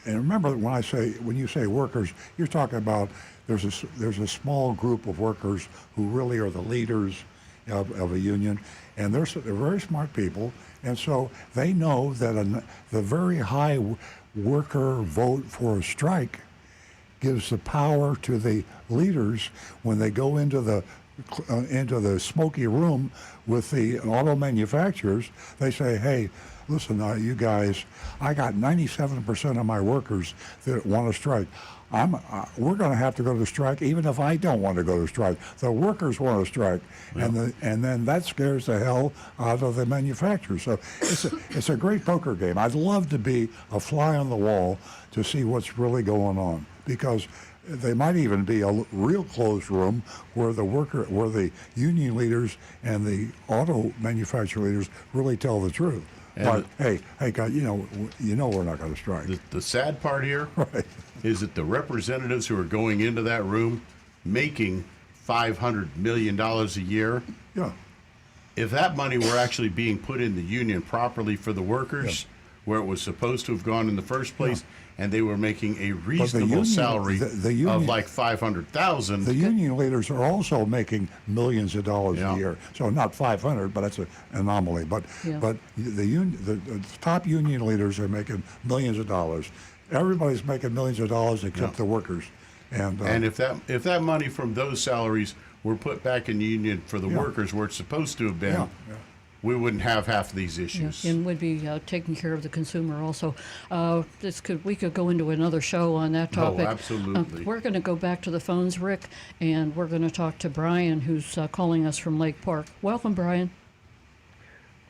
remember when you say workers, you're talking about there's a small group of workers who really are the leaders of a union, and they're very smart people, and so they know that the very high worker vote for a strike gives the power to the leaders when they go into the smoky room with the auto manufacturers. They say, hey, listen, you guys, I got 97% of my workers that want to strike. We're going to have to go to strike even if I don't want to go to strike. The workers want to strike, and then that scares the hell out of the manufacturers. So it's a great poker game. I'd love to be a fly on the wall to see what's really going on, because they might even be a real closed room where the union leaders and the auto manufacturer leaders really tell the truth. But hey, God, you know we're not going to strike. The sad part here right. is that the representatives who are going into that room making $500 million a year. Yeah. If that money were actually being put in the union properly for the workers, where it was supposed to have gone in the first place, and they were making a reasonable salary of like $500,000. The union leaders are also making millions of dollars a year. So not 500, but that's an anomaly. But the top union leaders are making millions of dollars. Everybody's making millions of dollars except the workers. And if that money from those salaries were put back in the union for the workers where it's supposed to have been, we wouldn't have half of these issues. And would be taking care of the consumer also. We could go into another show on that topic. Oh, absolutely. We're going to go back to the phones, Rick, and we're going to talk to Brian, who's calling us from Lake Park. Welcome, Brian.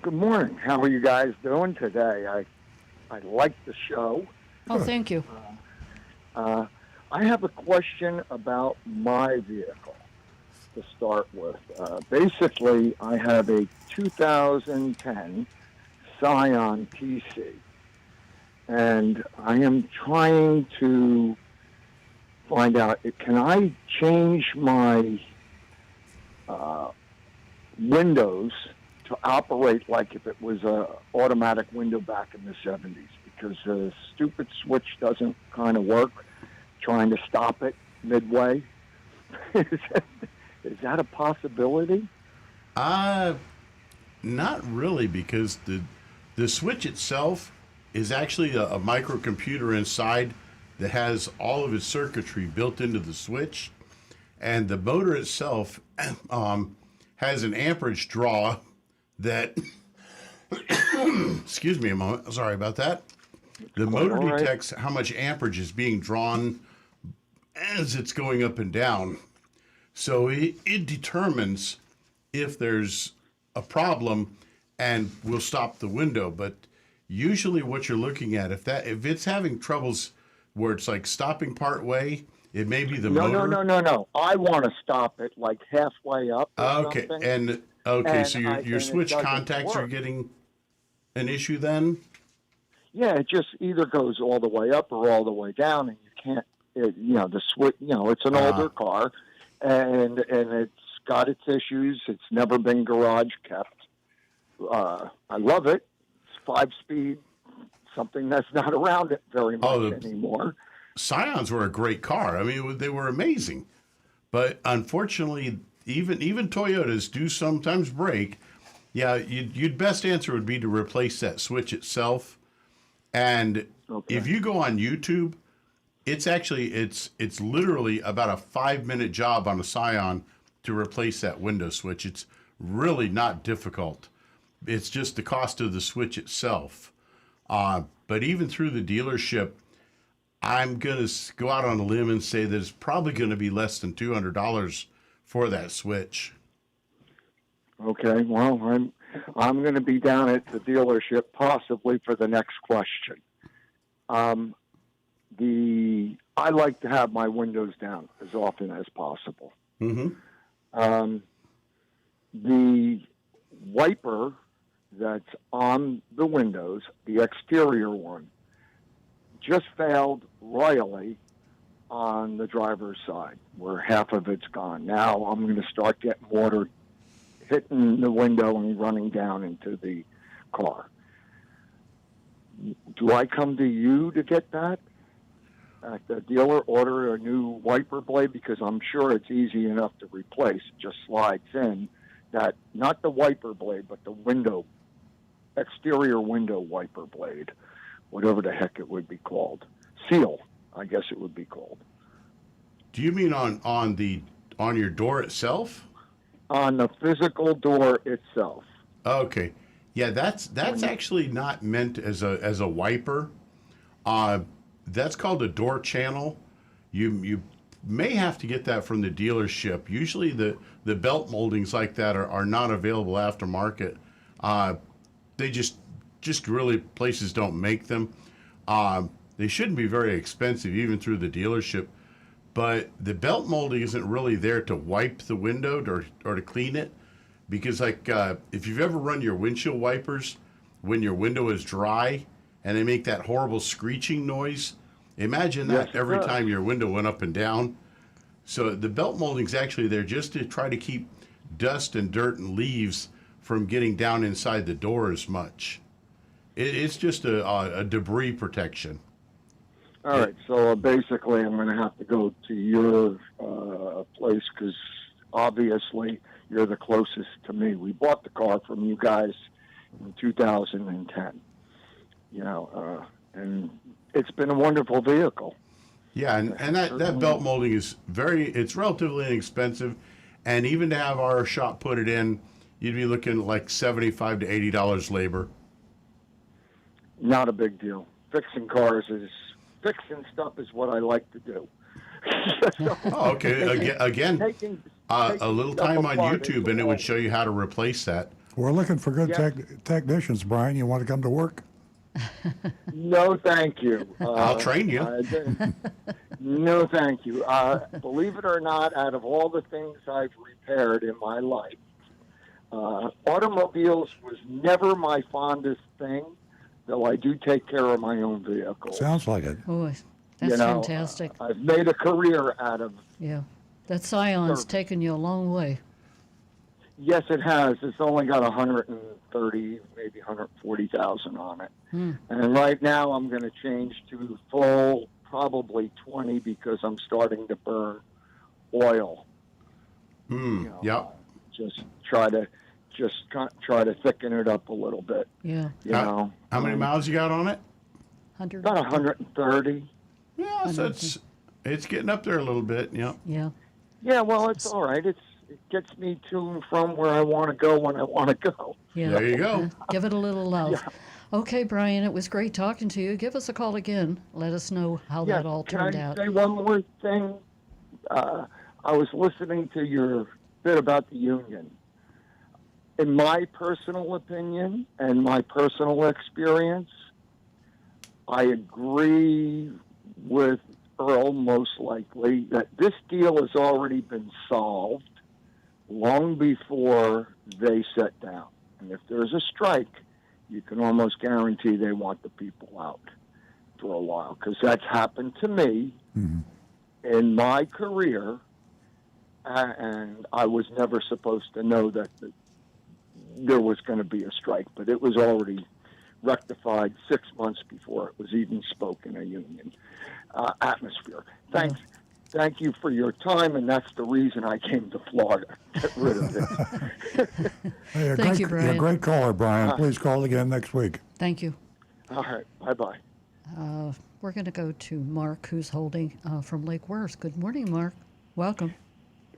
Good morning. How are you guys doing today? I like the show. Oh, thank you. I have a question about my vehicle to start with. Basically, I have a 2010 Scion PC, and I am trying to find out, can I change my windows to operate like if it was a automatic window back in the 70s? Because the stupid switch doesn't kind of work, trying to stop it midway. Is that a possibility? Not really, because the switch itself is actually a microcomputer inside that has all of its circuitry built into the switch. and the motor itself has an amperage draw that, excuse me a moment, sorry about that. The motor all right. detects how much amperage is being drawn as it's going up and down. So it determines if there's a problem and will stop the window. But usually what you're looking at, if it's having troubles where it's like stopping part way, it may be the motor. No. I want to stop it like halfway up. Or Okay, something. So And your it switch doesn't contacts are work. getting an issue then? Yeah, it just either goes all the way up or all the way down, and you can't. The switch. It's an older car, and it's got its issues. It's never been garage kept. I love it. It's 5-speed, something that's not around it very much anymore. Scions were a great car. I mean, they were amazing. But unfortunately, even Toyotas do sometimes break. Yeah, you'd best answer would be to replace that switch itself. And if you go on YouTube, it's literally about a 5-minute job on a Scion to replace that window switch. It's really not difficult. It's just the cost of the switch itself. But even through the dealership, I'm going to go out on a limb and say that it's probably going to be less than $200 for that switch. Okay, well, I'm going to be down at the dealership possibly for the next question. I like to have my windows down as often as possible. Mm-hmm. The wiper that's on the windows, the exterior one, just failed royally on the driver's side, where half of it's gone. Now I'm going to start getting water hitting the window and running down into the car. Do I come to you to get that at the dealer, order a new wiper blade? Because I'm sure it's easy enough to replace. It just slides in. That, not the wiper blade, but the exterior window wiper blade, whatever the heck it would be called. Seal, I guess it would be called. Do you mean on your door itself? On the physical door itself. Okay. Yeah, that's actually not meant as a wiper. That's called a door channel. You may have to get that from the dealership. Usually the belt moldings like that are not available aftermarket. They just really, places don't make them. They shouldn't be very expensive even through the dealership. But the belt molding isn't really there to wipe the window or to clean it. Because if you've ever run your windshield wipers when your window is dry and they make that horrible screeching noise, imagine that every time your window went up and down. So the belt molding's actually there just to try to keep dust and dirt and leaves from getting down inside the door as much. It's just a debris protection. All right, so basically I'm going to have to go to your place because obviously you're the closest to me. We bought the car from you guys in 2010, and it's been a wonderful vehicle. Yeah, and that belt molding is it's relatively inexpensive, and even to have our shop put it in, you'd be looking at like $75 to $80 labor. Not a big deal. Fixing stuff is what I like to do. Oh, okay. Again, a little time on YouTube, and it would show you how to replace that. We're looking for good technicians, Brian. You want to come to work? No, thank you. I'll train you. No, thank you. Believe it or not, out of all the things I've repaired in my life, automobiles was never my fondest thing, though I do take care of my own vehicles. Sounds like it. Boy, that's fantastic. I've made a career out of. Yeah, that Scion's taken you a long way. Yes, it has. It's only got 130, maybe 140,000 on it. And right now I'm going to change to full, probably 20, because I'm starting to burn oil. Yep. Just try to thicken it up a little bit. Yeah. How many miles you got on it? About 130. Yeah, so it's getting up there a little bit. Yep. Yeah. Yeah, well, it's all right. It gets me to and from where I want to go when I want to go. Yeah. There you go. Give it a little love. Yeah. Okay, Brian, it was great talking to you. Give us a call again. Let us know how Yeah, that all can turned I out. say one more thing? I was listening to your bit about the union. In my personal opinion and my personal experience, I agree with Earl most likely that this deal has already been solved long before they sat down. And if there's a strike, you can almost guarantee they want the people out for a while, because that's happened to me in my career, and I was never supposed to know that there was going to be a strike, but it was already rectified 6 months before it was even spoken a union atmosphere. Thanks. Thank you for your time, and that's the reason I came to Florida. Get rid of it. Hey, Thank you, Brian. You're a great caller, Brian. Please call again next week. Thank you. All right. Bye-bye. We're going to go to Mark, who's holding from Lake Worth. Good morning, Mark. Welcome.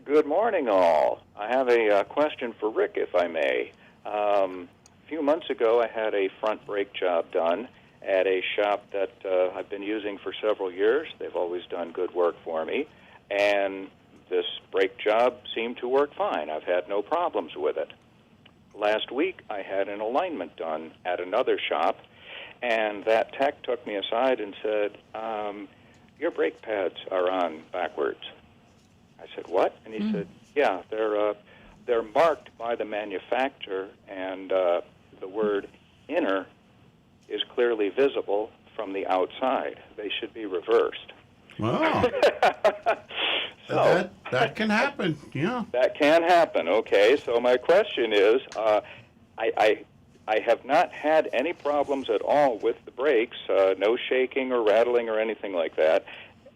Good morning, all. I have a question for Rick, if I may. A few months ago, I had a front brake job done at a shop that I've been using for several years. They've always done good work for me, and this brake job seemed to work fine. I've had no problems with it. Last week, I had an alignment done at another shop, and that tech took me aside and said, your brake pads are on backwards. I said, what? And he said, yeah, they're marked by the manufacturer, and the word inner is clearly visible from the outside. They should be reversed. Wow. So that can happen, yeah. That can happen. Okay, so my question is, I have not had any problems at all with the brakes, no shaking or rattling or anything like that.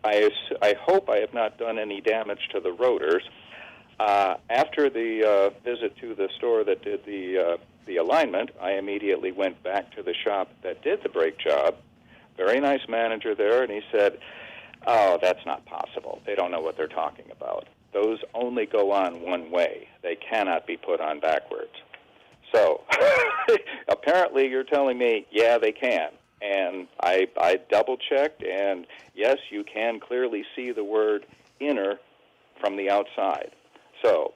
I hope I have not done any damage to the rotors. After the visit to the store that did the alignment, I immediately went back to the shop that did the brake job. Very nice manager there, and he said, oh, that's not possible. They don't know what they're talking about. Those only go on one way. They cannot be put on backwards. So apparently you're telling me, yeah, they can. And I double-checked, and yes, you can clearly see the word inner from the outside. So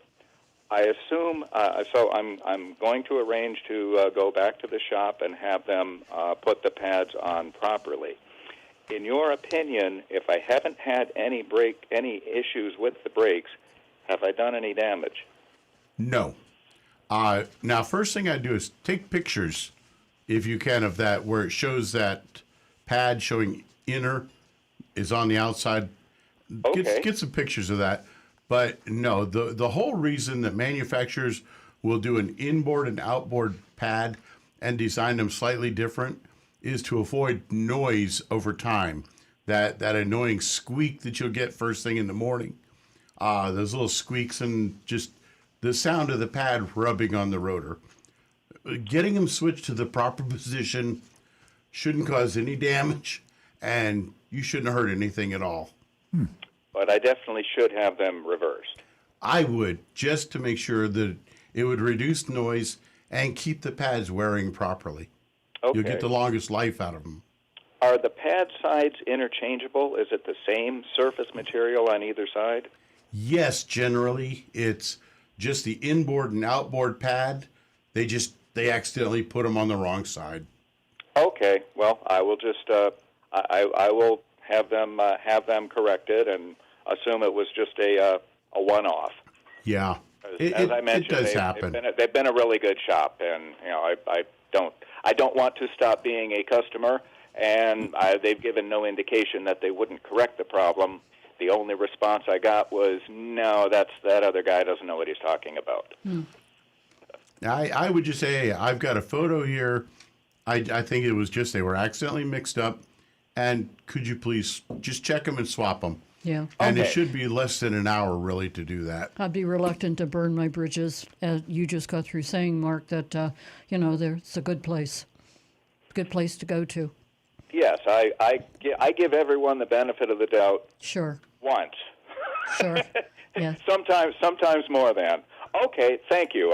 I assume, I'm going to arrange to go back to the shop and have them put the pads on properly. In your opinion, if I haven't had any issues with the brakes, have I done any damage? No. Now, first thing I do is take pictures, if you can, of that, where it shows that pad showing inner is on the outside. Okay. Get some pictures of that. But no, the whole reason that manufacturers will do an inboard and outboard pad and design them slightly different is to avoid noise over time. That annoying squeak that you'll get first thing in the morning. Those little squeaks and just the sound of the pad rubbing on the rotor. Getting them switched to the proper position shouldn't cause any damage, and you shouldn't hurt anything at all. But I definitely should have them reversed. I would, just to make sure that it would reduce noise and keep the pads wearing properly. Okay. You'll get the longest life out of them. Are the pad sides interchangeable? Is it the same surface material on either side? Yes, generally it's just the inboard and outboard pad. They accidentally put them on the wrong side. Okay. Well, I will just I will have them corrected and assume it was just a one-off. Yeah, As I mentioned, it does happen. They've been a really good shop, and I don't want to stop being a customer. And they've given no indication that they wouldn't correct the problem. The only response I got was, no, that other guy doesn't know what he's talking about. I would just say, I've got a photo here. I think it was just they were accidentally mixed up. And could you please just check them and swap them? Yeah. And Okay. it should be less than an hour, really, to do that. I'd be reluctant to burn my bridges. You just got through saying, Mark, that, it's a good place. Good place to go to. Yes, I give everyone the benefit of the doubt Sure. once. Sure. Yeah. Sometimes more than. Okay, thank you.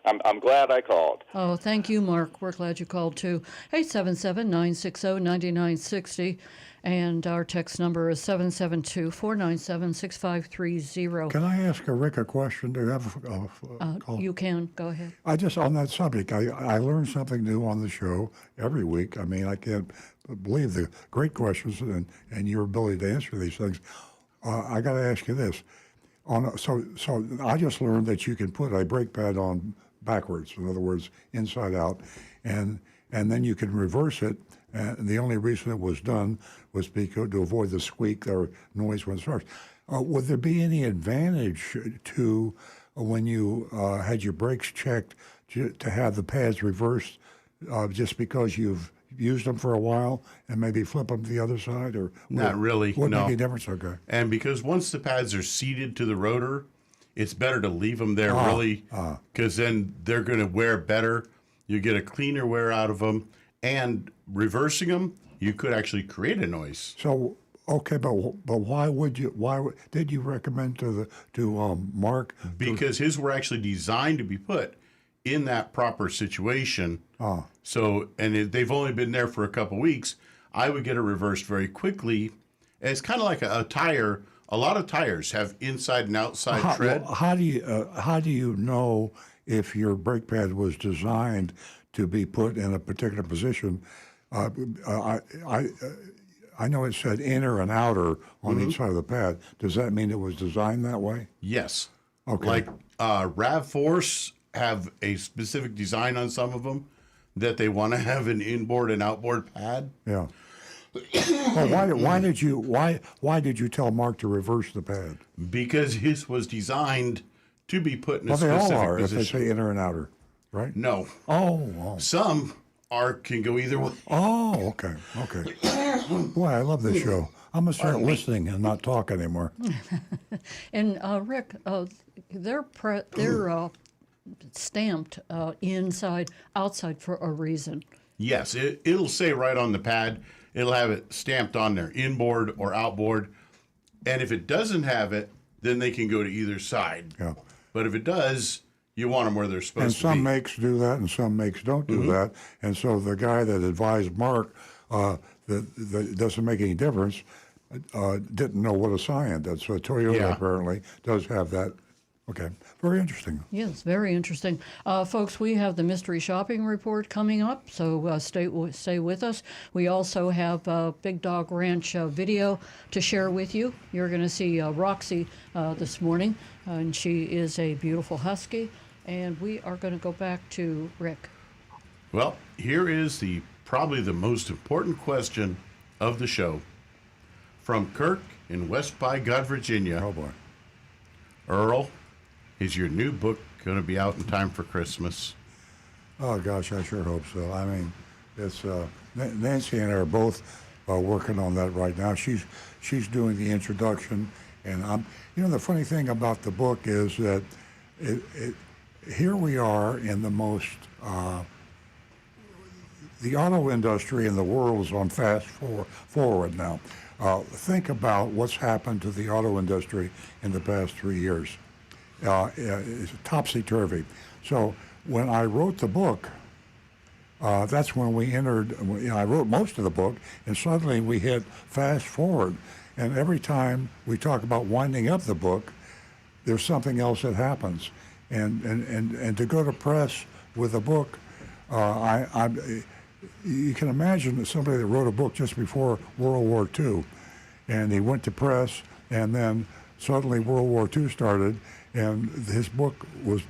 I'm glad I called. Oh, thank you, Mark. We're glad you called too. 877-960-9960. And our text number is 772-497-6530. Can I ask Rick a question? Do you have a call? You can. Go ahead. I just, on that subject, I learn something new on the show every week. I mean, I can't believe the great questions and your ability to answer these things. I got to ask you this. So I just learned that you can put a brake pad on backwards, in other words, inside out, and then you can reverse it. And the only reason it was done was because to avoid the squeak or noise when it starts. Would there be any advantage to when you had your brakes checked to have the pads reversed just because you've used them for a while and maybe flip them to the other side? Or Not really, Wouldn't no. make any difference? Okay. And because once the pads are seated to the rotor, it's better to leave them there really, because then they're going to wear better. You get a cleaner wear out of them, and reversing them, you could actually create a noise. So okay, but why did you recommend to Mark? Because his were actually designed to be put in that proper situation. So, and they've only been there for a couple weeks. I would get it reversed very quickly. And it's kind of like a tire. A lot of tires have inside and outside tread. Well, how do you know if your brake pad was designed to be put in a particular position? I know it said inner and outer on each side of the pad. Does that mean it was designed that way? Yes. Okay. Like RAV4s have a specific design on some of them that they want to have an inboard and outboard pad. Yeah. Well, why did you tell Mark to reverse the pad? Because his was designed to be put in a Well, they specific all are position. if they say inner and outer, right? No. Oh. Some can go either way. Oh, okay. Boy, I love this show. I'm gonna start listening and not talk anymore. And Rick, they're stamped inside, outside for a reason. Yes, it'll say right on the pad. It'll have it stamped on there, inboard or outboard. And if it doesn't have it, then they can go to either side. Yeah. But if it does, you want them where they're And supposed to be. some makes do that, and some makes don't do that. And so the guy that advised Mark that it doesn't make any difference didn't know what a science. That's what Toyota apparently does have that. Okay, very interesting. Yes, very interesting. Folks, we have the mystery shopping report coming up, so stay with us. We also have Big Dog Ranch video to share with you. You're going to see Roxy this morning, and she is a beautiful husky. And we are going to go back to Rick. Well, here is probably the most important question of the show. From Kirk in West By God, Virginia. Oh, boy. Earl, is your new book going to be out in time for Christmas? Oh, gosh, I sure hope so. I mean, it's Nancy and I are both working on that right now. She's doing the introduction, and the funny thing about the book is that here we are in the most the auto industry in the world is on fast forward now. Think about what's happened to the auto industry in the past 3 years. It's topsy-turvy. So when I wrote the book, that's when we entered, I wrote most of the book, and suddenly we hit fast forward. And every time we talk about winding up the book, there's something else that happens. And to go to press with a book, you can imagine that somebody that wrote a book just before World War II, and he went to press, and then suddenly World War II started, and his book was,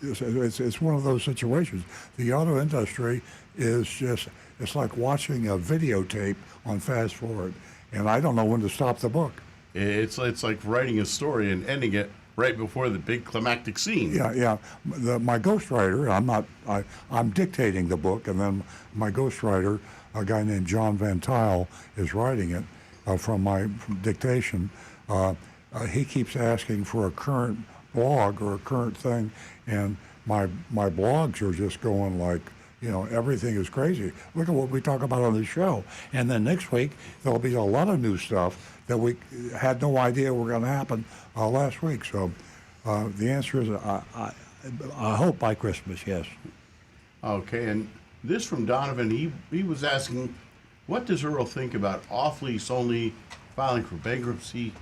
it's one of those situations. The auto industry is just, it's like watching a videotape on fast forward, and I don't know when to stop the book. It's like writing a story and ending it right before the big climactic scene. Yeah. My ghostwriter, I'm dictating the book, and then my ghostwriter, a guy named John Van Tile, is writing it from dictation. He keeps asking for a current blog or a current thing, and my blogs are just going like everything is crazy. Look at what we talk about on the show. And then next week, there'll be a lot of new stuff that we had no idea were going to happen last week. So the answer is I hope by Christmas, yes. Okay, and this from Donovan, he was asking, what does Earl think about off-lease only filing for bankruptcy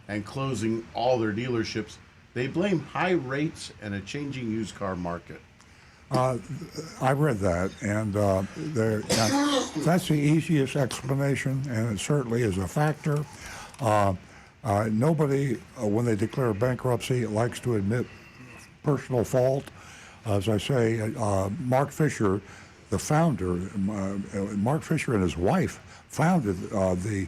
and closing all their dealerships? They blame high rates and a changing used car market. I read that, and that's the easiest explanation, and it certainly is a factor. Nobody, when they declare bankruptcy, likes to admit personal fault. As I say, Mark Fisher, the founder, Mark Fisher and his wife founded the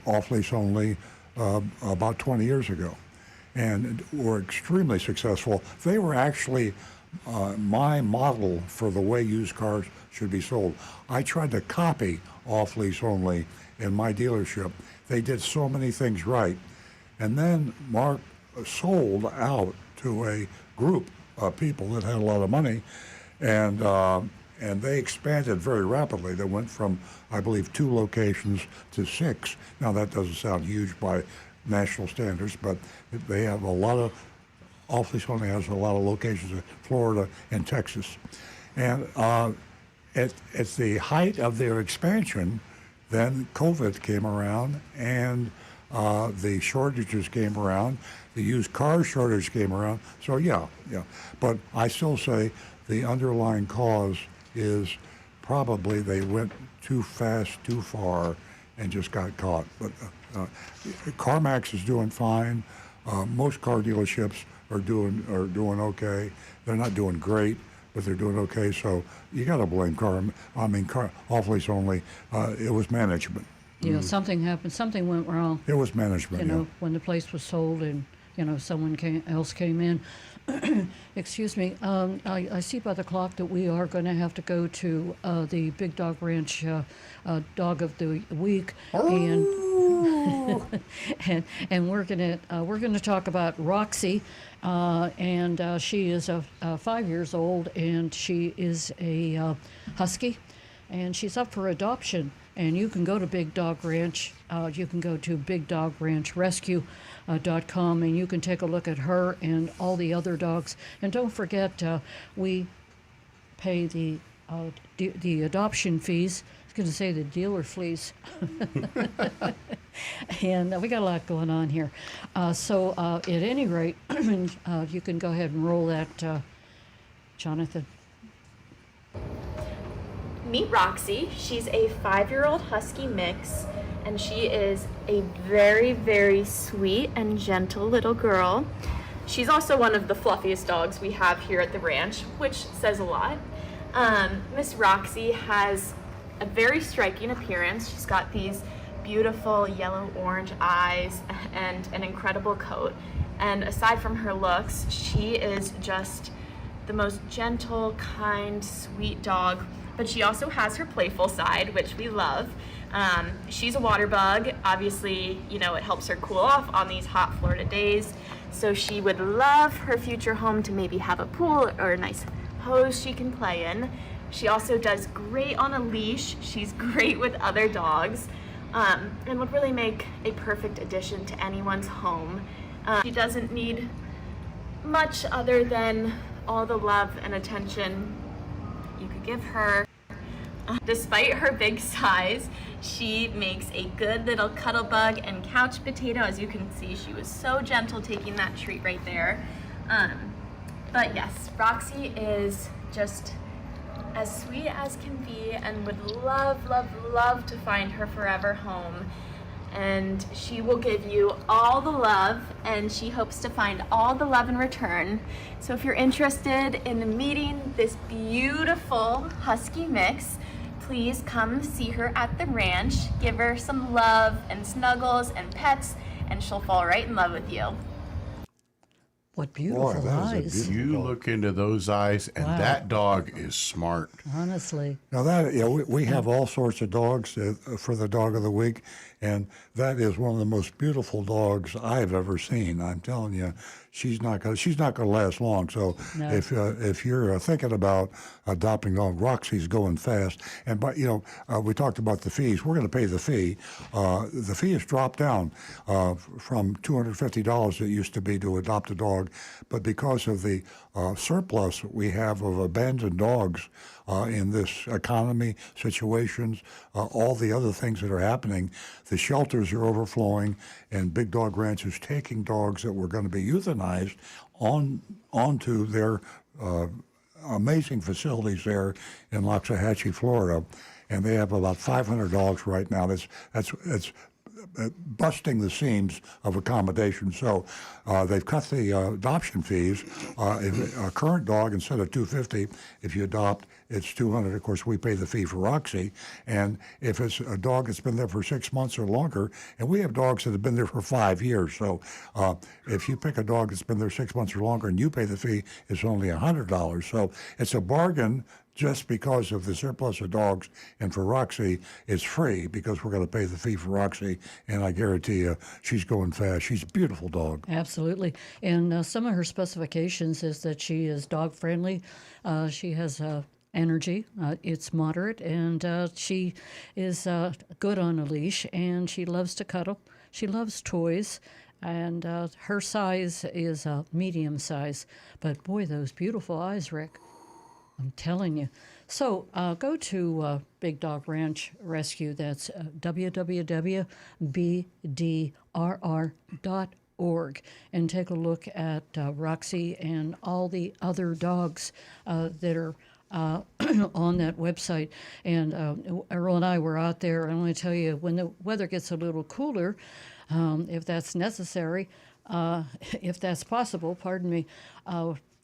off-lease only about 20 years ago, and were extremely successful. They were actually my model for the way used cars should be sold. I tried to copy off-lease only in my dealership. They did so many things right. And then Mark sold out to a group of people that had a lot of money, and they expanded very rapidly. They went from, I believe, 2 locations to 6. Now, that doesn't sound huge by national standards, but they have a lot of off-lease only has a lot of locations in Florida and Texas. And at the height of their expansion, then COVID came around, and the shortages came around, the used car shortage came around. So yeah. But I still say the underlying cause is probably they went too fast, too far, and just got caught. But CarMax is doing fine. Most car dealerships are doing okay. They're not doing great, but they're doing okay. So you got to blame off-lease only. It was management. Yeah, something happened. Something went wrong. It was management. When the place was sold and someone else came in. Excuse me. I see by the clock that we are going to have to go to the Big Dog Ranch Dog of the Week, and and we're gonna talk about Roxy, and she is 5 years old, and she is a husky, and she's up for adoption. And you can go to Big Dog Ranch. You can go to BigDogRanchRescue.com, and you can take a look at her and all the other dogs. And don't forget, we pay the adoption fees. I was going to say the dealer fees. And we got a lot going on here. So at any rate, you can go ahead and roll that, Jonathan. Meet Roxy. She's a 5-year-old husky mix, and she is a very, very sweet and gentle little girl. She's also one of the fluffiest dogs we have here at the ranch, which says a lot. Miss Roxy has a very striking appearance. She's got these beautiful yellow-orange eyes and an incredible coat. And aside from her looks, she is just the most gentle, kind, sweet dog. But she also has her playful side, which we love. She's a water bug. Obviously, it helps her cool off on these hot Florida days. So she would love her future home to maybe have a pool or a nice hose she can play in. She also does great on a leash. She's great with other dogs, and would really make a perfect addition to anyone's home. She doesn't need much other than all the love and attention you could give her. Despite her big size, she makes a good little cuddle bug and couch potato. As you can see, she was so gentle taking that treat right there. But yes, Roxy is just as sweet as can be and would love, love, love to find her forever home. And she will give you all the love, and she hopes to find all the love in return. So if you're interested in meeting this beautiful husky mix, please come see her at the ranch. Give her some love and snuggles and pets, and she'll fall right in love with you. What beautiful Boy, that is a eyes. beautiful You dog. look into those eyes, and Wow. that dog is smart. Honestly. Now that we have all sorts of dogs for the dog of the week, and that is one of the most beautiful dogs I've ever seen. I'm telling you, she's not gonna last long. So No. if you're thinking about adopting a dog, Roxy's going fast. And but we talked about the fees. We're going to pay the fee. The fee has dropped down from $250 it used to be to adopt a dog, but because of the surplus we have of abandoned dogs in this economy situations, all the other things that are happening, the shelters are overflowing, and Big Dog Ranch is taking dogs that were going to be euthanized onto their amazing facilities there in Loxahatchee, Florida, and they have about 500 dogs right now. That's busting the seams of accommodation. So they've cut the adoption fees. If a current dog, instead of $250, if you adopt, it's $200. Of course, we pay the fee for Roxy. And if it's a dog that's been there for 6 months or longer, and we have dogs that have been there for 5 years. So if you pick a dog that's been there 6 months or longer and you pay the fee, it's only $100. So it's a bargain. Just because of the surplus of dogs, and for Roxy, it's free because we're going to pay the fee for Roxy, and I guarantee you, she's going fast. She's a beautiful dog. Absolutely. And some of her specifications is that she is dog friendly. She has energy. It's moderate, and she is good on a leash, and she loves to cuddle. She loves toys. And her size is medium size. But boy, those beautiful eyes, Rick. I'm telling you. So go to Big Dog Ranch Rescue. That's www.bdrr.org, and take a look at Roxy and all the other dogs that are on that website. And Earl and I were out there. I want to tell you, when the weather gets a little cooler, if that's necessary, if that's possible, pardon me,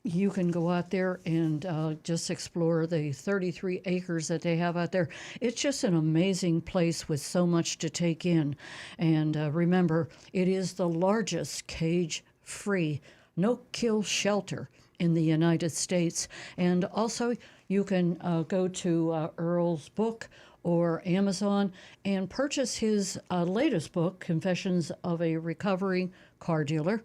you can go out there and just explore the 33 acres that they have out there. It's just an amazing place with so much to take in. And remember, it is the largest cage-free, no-kill shelter in the United States. And also, you can go to Earl's book or Amazon and purchase his latest book, Confessions of a Recovering Car Dealer.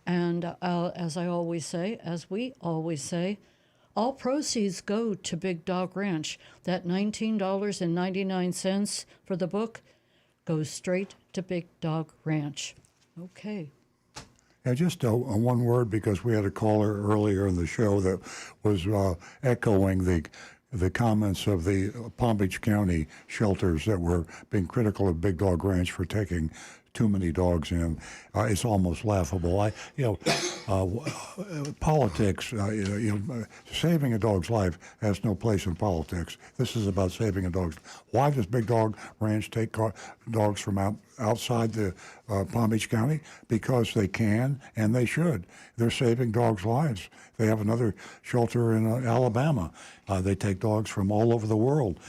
And as we always say, all proceeds go to Big Dog Ranch. That $19.99 for the book goes straight to Big Dog Ranch. Okay. Yeah, just one word, because we had a caller earlier in the show that was echoing the comments of the Palm Beach County shelters that were being critical of Big Dog Ranch for taking too many dogs in. It's almost laughable. Politics, saving a dog's life has no place in politics. This is about saving a dog's. Why does Big Dog Ranch take dogs from outside the Palm Beach County? Because they can and they should. They're saving dogs' lives. They have another shelter in Alabama. They take dogs from all over the world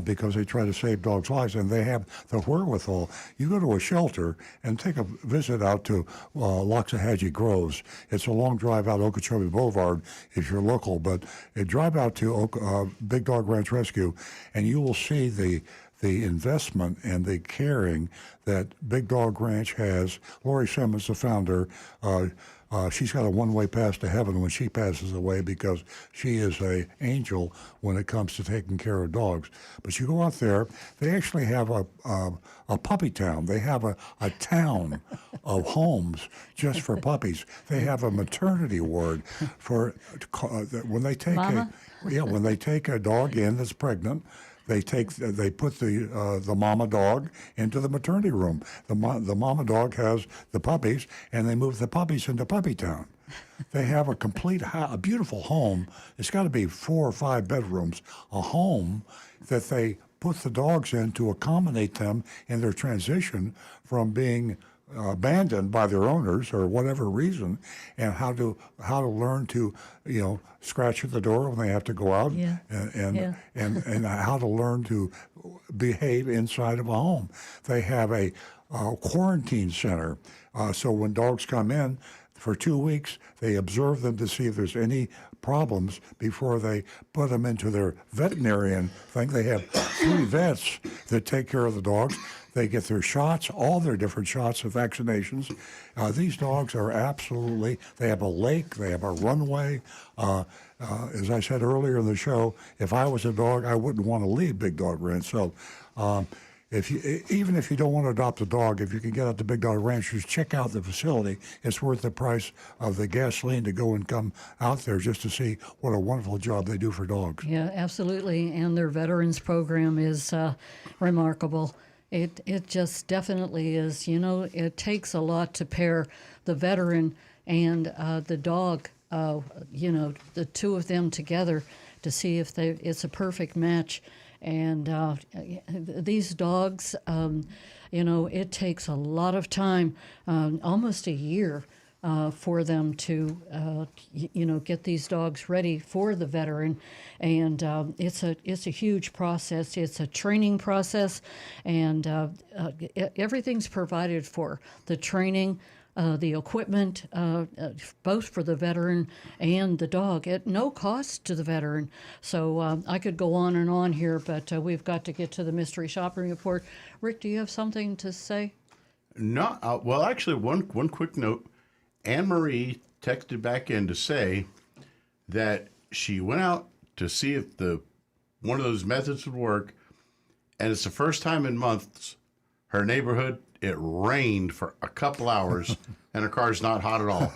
because they try to save dogs' lives, and they have the wherewithal. You go to a shelter and take a visit out to Loxahatchee Groves. It's a long drive out Okeechobee Boulevard if you're local, but drive out to Big Dog Ranch Rescue, and you will see the investment and the caring that Big Dog Ranch has. Lori Simmons, the founder, she's got a one-way pass to heaven when she passes away because she is an angel when it comes to taking care of dogs. But you go out there, they actually have a puppy town. They have a town of homes just for puppies. They have a maternity ward for when they take when they take a dog in that's pregnant. They put the mama dog into the maternity room. The mama dog has the puppies, and they move the puppies into Puppy Town. They have a a beautiful home. It's got to be 4 or 5 bedrooms. A home that they put the dogs in to accommodate them in their transition from being abandoned by their owners or whatever reason, and how to learn to scratch at the door when they have to go out, and how to learn to behave inside of a home. They have a quarantine center, so when dogs come in, For 2 weeks, they observe them to see if there's any problems before they put them into their veterinarian thing. They have 3 vets that take care of the dogs. They get their shots, all their different shots of vaccinations. These dogs are absolutely, they have a lake, they have a runway. As I said earlier in the show, if I was a dog, I wouldn't want to leave Big Dog Ranch. So even if you don't want to adopt a dog, if you can get out to Big Dog Ranch, just check out the facility. It's worth the price of the gasoline to go and come out there just to see what a wonderful job they do for dogs. Yeah, absolutely. And their veterans program is remarkable. It just definitely is. You know, it takes a lot to pair the veteran and the dog, you know, the two of them together to see if it's a perfect match. And these dogs, you know, it takes a lot of time, almost a year, for them to, you know, get these dogs ready for the veteran, and it's a huge process. It's a training process, and everything's provided for the training. The equipment, both for the veteran and the dog, at no cost to the veteran. So I could go on and on here, but we've got to get to the mystery shopping report. Rick, do you have something to say? No. Well, actually, one quick note. Anne Marie texted back in to say that she went out to see if one of those methods would work, and it's the first time in months her neighborhood, it rained for a couple hours, and her car's not hot at all.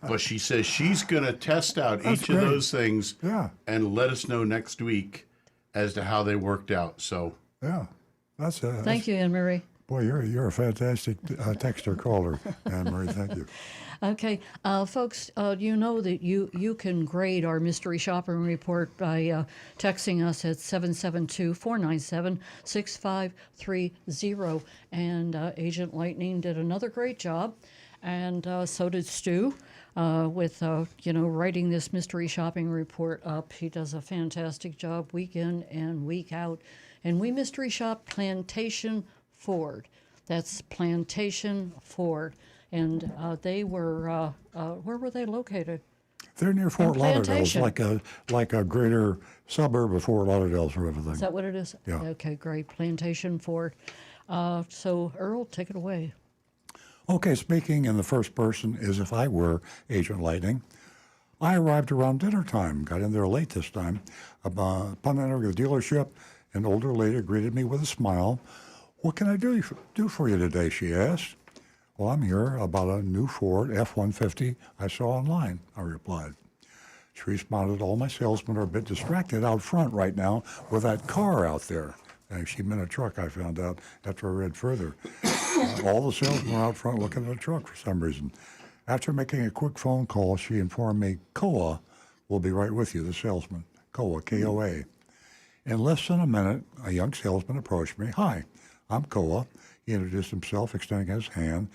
But she says she's going to test out each of those things and let us know next week as to how they worked out. So yeah, Thank you, Anne Marie. Boy, you're a fantastic texter caller, Anne Marie. Thank you. Okay, folks, you know that you can grade our mystery shopping report by texting us at 772-497-6530. And Agent Lightning did another great job, and so did Stu with, you know, writing this mystery shopping report up. He does a fantastic job week in and week out. And we mystery shop Plantation Ford. That's Plantation Ford. And they were, where were they located? They're near Fort Lauderdale. It's Plantation. like a greater suburb of Fort Lauderdale sort of a thing. Is that what it is? Yeah. Okay, great. Plantation Ford. So, Earl, take it away. Okay, speaking in the first person as if I were Agent Lightning. I arrived around dinner time, got in there late this time. Upon entering the dealership, an older lady greeted me with a smile. "What can I do for you today?" she asked. "Well, I'm here about a new Ford F-150 I saw online," I replied. She responded, "All my salesmen are a bit distracted out front right now with that car out there." And she meant a truck, I found out after I read further. All the salesmen are out front looking at a truck for some reason. After making a quick phone call, she informed me, "Koa will be right with you," the salesman. Koa, K-O-A. In less than a minute, a young salesman approached me. "Hi, I'm Koa." He introduced himself, extending his hand.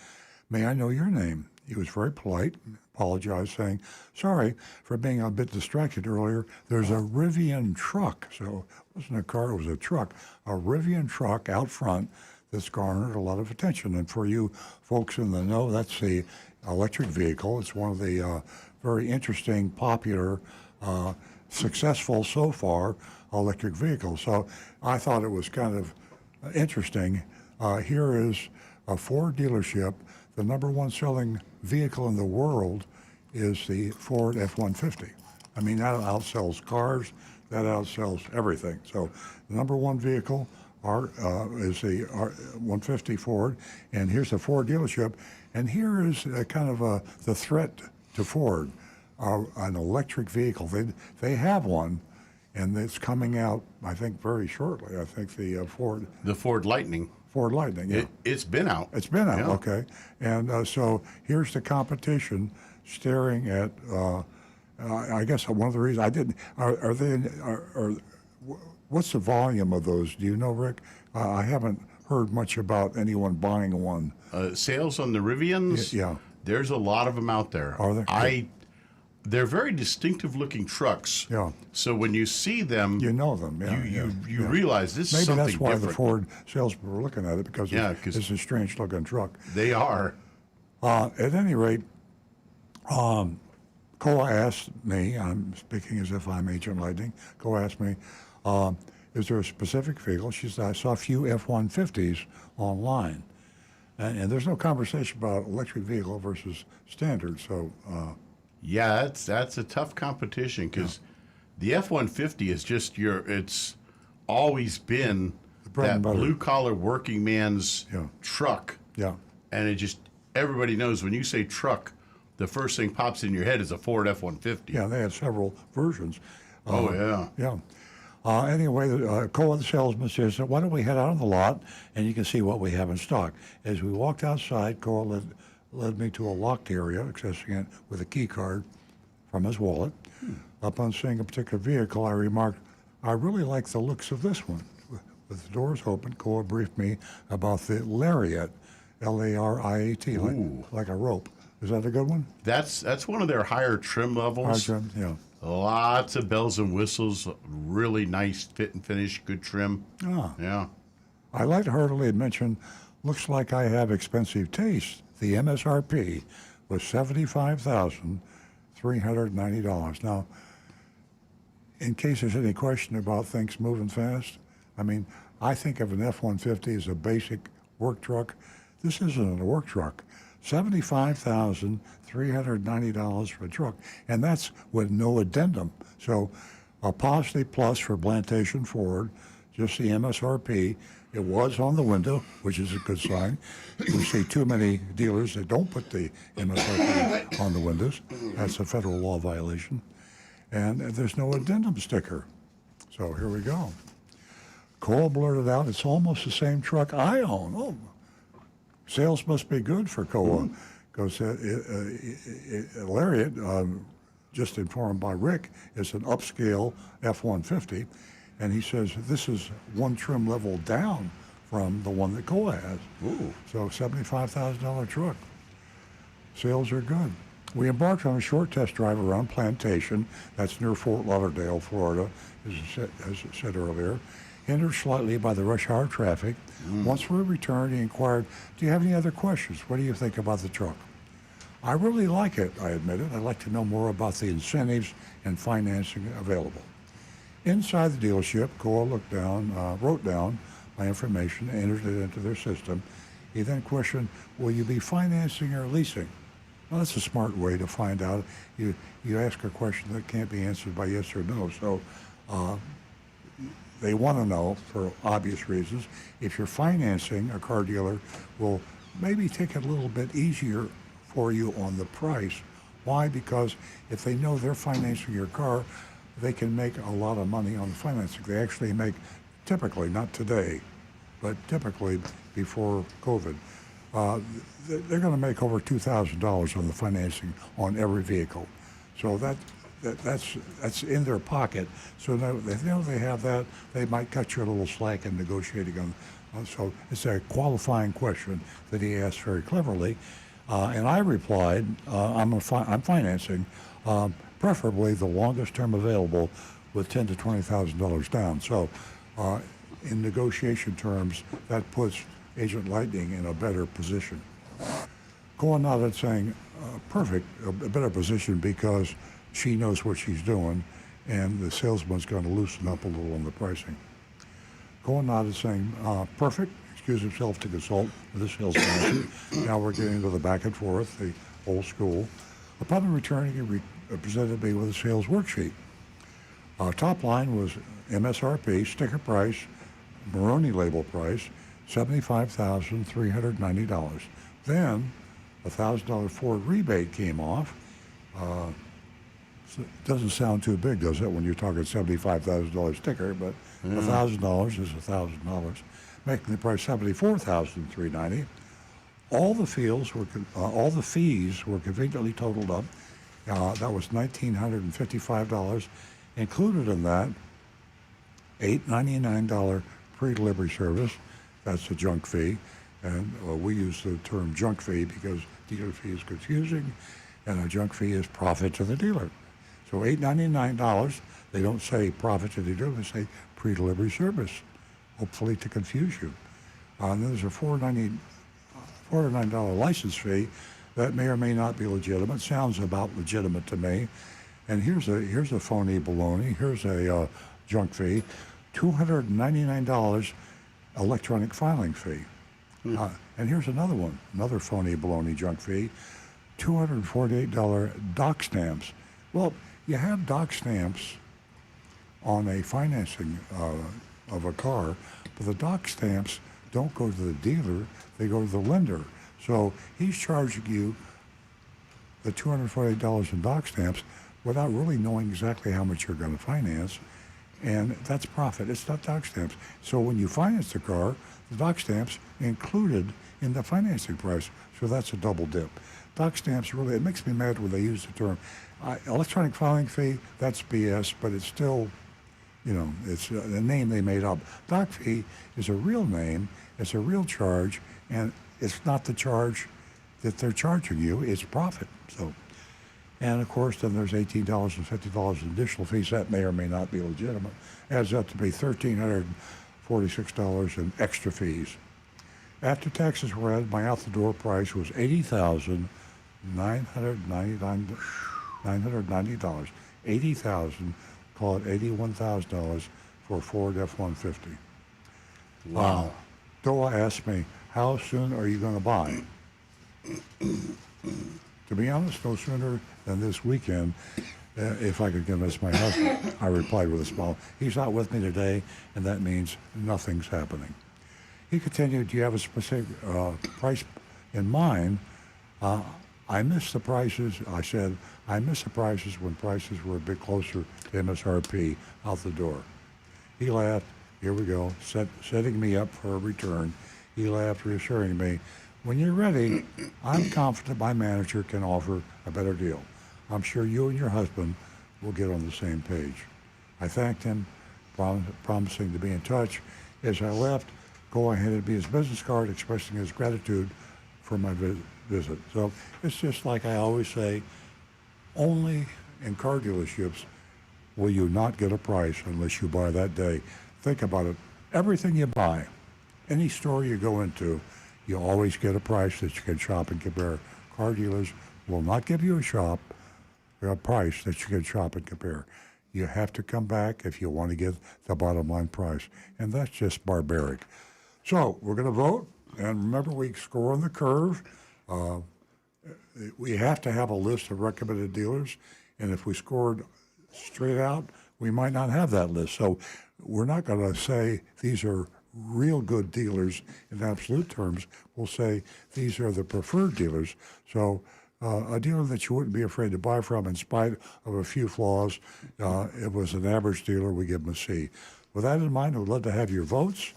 "May I know your name?" He was very polite, apologized, saying, "Sorry for being a bit distracted earlier. There's a Rivian truck." So it wasn't a car, it was a truck. A Rivian truck out front that's garnered a lot of attention. And for you folks in the know, that's the electric vehicle. It's one of the very interesting, popular, successful so far electric vehicles. So I thought it was kind of interesting. Here is a Ford dealership. The number one selling vehicle in the world is the Ford F-150. I mean, that outsells cars, that outsells everything. So the number one vehicle is the 150 Ford, and here's the Ford dealership. And here is kind of the threat to Ford, an electric vehicle. They have one, and it's coming out, I think, very shortly. I think the Ford... The Ford Lightning. Ford Lightning, yeah. It's been out. It's been out, yeah. Okay. And so here's the competition staring at, I guess one of the reasons I didn't, what's the volume of those? Do you know, Rick? I haven't heard much about anyone buying one. Sales on the Rivians? Yeah. There's a lot of them out there. Are there? They're very distinctive looking trucks. Yeah. So when you see them, you know them. Yeah. You realize this is something Maybe that's why different. the Ford salesmen were looking at it, because it's a strange looking truck. They are. At any rate, Cole asked me, I'm speaking as if I'm Agent Lightning, Cole asked me, is there a specific vehicle? She said, I saw a few F-150s online. And there's no conversation about electric vehicle versus standard. So, Yeah, that's a tough competition because the F-150 is just it's always been bread that and butter. blue collar working man's Yeah. truck. yeah. And it just, everybody knows when you say truck, the first thing pops in your head is a Ford F-150. Yeah, they had several versions. Oh, yeah. Yeah. Anyway, Cole, the salesman, says, why don't we head out on the lot and you can see what we have in stock. As we walked outside, Cole led me to a locked area, accessing it with a key card from his wallet. Upon seeing a particular vehicle, I remarked, I really like the looks of this one. With the doors open, Cole briefed me about the Lariat, L-A-R-I-A-T, like a rope. Is that a good one? That's one of their higher trim levels. Yeah. Lots of bells and whistles, really nice fit and finish, good trim. Ah. Yeah. I lightheartedly mentioned, looks like I have expensive taste. The MSRP was $75,390. Now, in case there's any question about things moving fast, I mean, I think of an F-150 as a basic work truck. This isn't a work truck. $75,390 for a truck, and that's with no addendum. So a positive plus for Plantation Ford, just the MSRP. It was on the window, which is a good sign. We see too many dealers that don't put the MSRP on the windows. That's a federal law violation. And there's no addendum sticker. So here we go. Cole blurted out, it's almost the same truck I own. Oh, sales must be good for Koa, because Lariat, just informed by Rick, is an upscale F-150, and he says this is one trim level down from the one that Koa has. Ooh. So $75,000 truck. Sales are good. We embarked on a short test drive around Plantation, that's near Fort Lauderdale, Florida, as I said earlier, hindered slightly by the rush hour traffic. Once we returned, he inquired, do you have any other questions? What do you think about the truck? I really like it, I admitted. I'd like to know more about the incentives and financing available. Inside the dealership, Cole wrote down my information, entered it into their system. He then questioned, will you be financing or leasing? Well, that's a smart way to find out. You ask a question that can't be answered by yes or no. So they want to know, for obvious reasons, if you're financing, a car dealer will maybe take it a little bit easier for you on the price. Why? Because if they know they're financing your car, they can make a lot of money on the financing. They actually make, typically, not today, but typically before COVID, they're going to make over $2,000 on the financing on every vehicle. So that's in their pocket. So now they know they have that, they might cut you a little slack in negotiating on. So it's a qualifying question that he asked very cleverly, and I replied, I'm financing, preferably the longest term available, with $10,000 to $20,000 down. So, in negotiation terms, that puts Agent Lightning in a better position. Cole nodded, saying, perfect, a better position because she knows what she's doing, and the salesman's going to loosen up a little on the pricing. Cole nodded, saying, perfect, excused himself to consult with the sales manager. Now we're getting into the back and forth, the old school. Upon returning, he presented me with a sales worksheet. Top line was MSRP, sticker price, Maroni label price, $75,390. Then a $1,000 Ford rebate came off. So it doesn't sound too big, does it, when you're talking $75,000 sticker, but $1,000 is $1,000, making the price $74,390. All the fees were conveniently totaled up. That was $1,955. Included in that, $899 pre-delivery service. That's a junk fee, and we use the term junk fee because dealer fee is confusing, and a junk fee is profit to the dealer. So $899. They don't say profit to the dealer; they say pre-delivery service, hopefully to confuse you. And then there's a $499 license fee. That may or may not be legitimate. Sounds about legitimate to me. And here's a phony baloney. Here's a junk fee, $299 electronic filing fee. And here's another one, another phony baloney junk fee, $248 doc stamps. Well, you have doc stamps on a financing of a car, but the doc stamps don't go to the dealer, they go to the lender. So he's charging you the $248 in doc stamps without really knowing exactly how much you're going to finance, and that's profit. It's not doc stamps. So when you finance the car, the doc stamps included in the financing price, so that's a double dip. Doc stamps really, it makes me mad when they use the term electronic filing fee. That's BS, but it's still, it's a name they made up. Doc fee is a real name, it's a real charge, and it's not the charge that they're charging you, it's profit. So, and of course, then there's $18 and $50 in additional fees. That may or may not be legitimate. Adds up to be $1,346 in extra fees. After taxes were added, my out-the-door price was $80,990. $80,000, call it $81,000 for a Ford F-150. Wow. Doa asked me, how soon are you going to buy? To be honest, no sooner than this weekend, if I could convince my husband. I replied with a smile. He's not with me today, and that means nothing's happening. He continued, do you have a specific price in mind? I miss the prices. I said, I miss the prices when prices were a bit closer to MSRP out the door. He laughed. Here we go, setting me up for a return. He laughed, reassuring me, when you're ready, I'm confident my manager can offer a better deal. I'm sure you and your husband will get on the same page. I thanked him, promising to be in touch. As I left, Goa handed me his business card expressing his gratitude for my visit. So it's just like I always say, only in car dealerships will you not get a price unless you buy that day. Think about it. Everything you buy, any store you go into, you always get a price that you can shop and compare. Car dealers will not give you a price that you can shop and compare. You have to come back if you want to get the bottom line price. And that's just barbaric. So we're going to vote. And remember, we score on the curve. We have to have a list of recommended dealers. And if we scored straight out, we might not have that list. So we're not going to say these are real good dealers in absolute terms. We'll say these are the preferred dealers. So a dealer that you wouldn't be afraid to buy from in spite of a few flaws, it was an average dealer, we give them a C. With that in mind, we'd love to have your votes.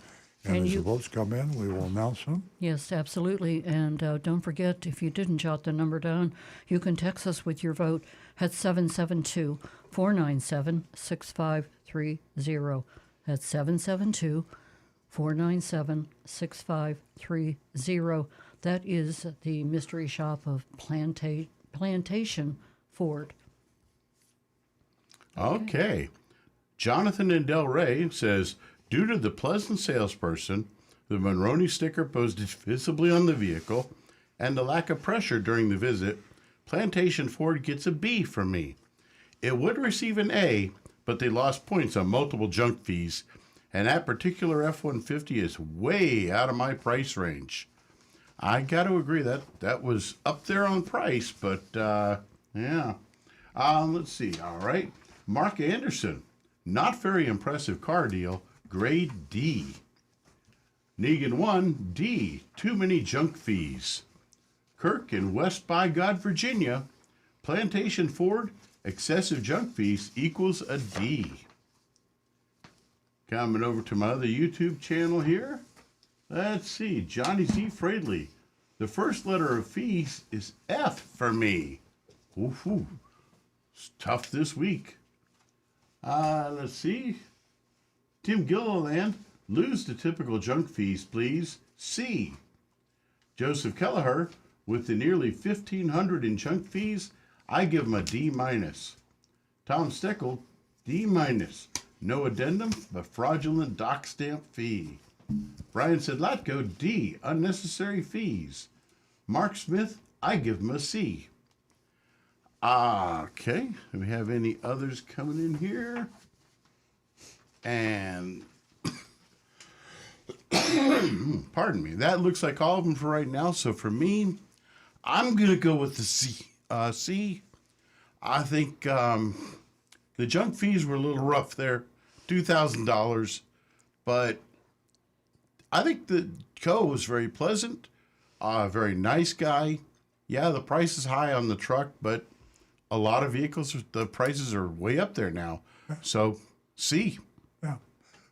And as the votes come in, we will announce them. Yes, absolutely. And don't forget, if you didn't jot the number down, you can text us with your vote at 772-497-6530. That's 772-497-6530. That is the mystery shop of Plantation Ford. Okay. Jonathan in Del Rey says, due to the pleasant salesperson, the Monroney sticker posted visibly on the vehicle, and the lack of pressure during the visit, Plantation Ford gets a B from me. It would receive an A, but they lost points on multiple junk fees, and that particular F-150 is way out of my price range. I got to agree that was up there on price, but yeah. Let's see. All right. Mark Anderson, not very impressive car deal, grade D. Negan 1, D, too many junk fees. Kirk in West by God, Virginia, Plantation Ford, excessive junk fees equals a D. Coming over to my other YouTube channel here. Let's see, Johnny Z. Fradley. The first letter of fees is F for me. Ooh, it's tough this week. Let's see. Tim Gilliland, lose the typical junk fees, please. C. Joseph Kelleher, with the nearly $1,500 in junk fees, I give him a D-. Tom Steckel, D-. No addendum, but fraudulent doc stamp fee. Brian Sedlatko, D. Unnecessary fees. Mark Smith, I give them a C. Okay. Do we have any others coming in here? And pardon me. That looks like all of them for right now. So for me, I'm gonna go with the C. C. I think the junk fees were a little rough there, $2,000, but I think the Joe was very pleasant, very nice guy. Yeah, the price is high on the truck, but a lot of vehicles, the prices are way up there now. So, C. Yeah.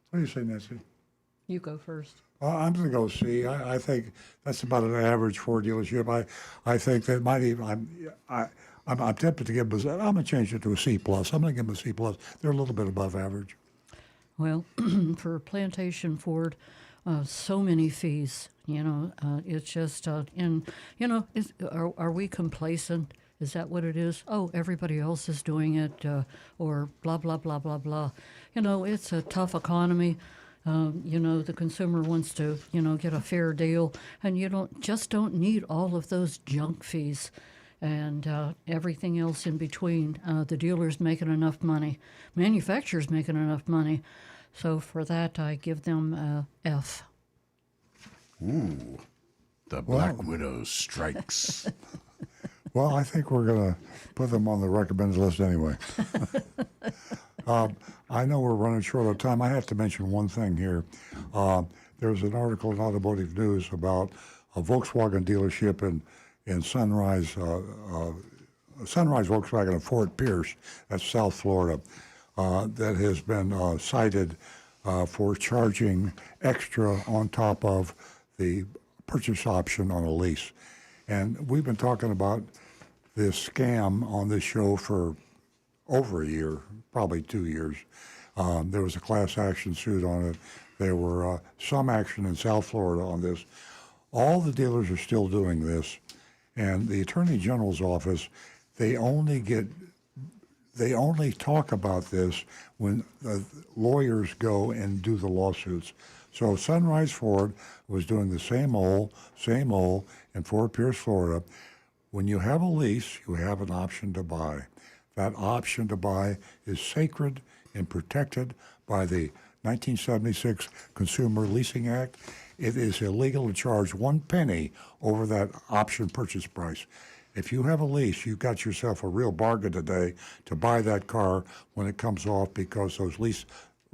What do you say, Nancy? You go first. I'm going to go C. I think that's about an average Ford dealership. I think that might even. I'm tempted to give them. I'm going to change it to a C plus. I'm going to give them a C plus. They're a little bit above average. Well, for Plantation Ford, so many fees. It's just and are we complacent? Is that what it is? Oh, everybody else is doing it, or blah blah blah blah blah. It's a tough economy. The consumer wants to, get a fair deal, and you don't need all of those junk fees and everything else in between. The dealer's making enough money, manufacturer's making enough money, so for that I give them F. Ooh, the Black Widow strikes. Well, I think we're going to put them on the recommended list anyway. I know we're running short of time. I have to mention one thing here. There's an article in Automotive News about a Volkswagen dealership in Sunrise Volkswagen in Fort Pierce, that's South Florida, that has been cited for charging extra on top of the purchase option on a lease. And we've been talking about this scam on this show for over a year, probably 2 years. There was a class action suit on it. There were some action in South Florida on this. All the dealers are still doing this, and the Attorney General's office, they only talk about this when the lawyers go and do the lawsuits. So Sunrise Ford was doing the same old in Fort Pierce, Florida. When you have a lease, you have an option to buy. That option to buy is sacred and protected by the 1976 Consumer Leasing Act. It is illegal to charge 1 penny over that option purchase price. If you have a lease, you've got yourself a real bargain today to buy that car when it comes off, because those lease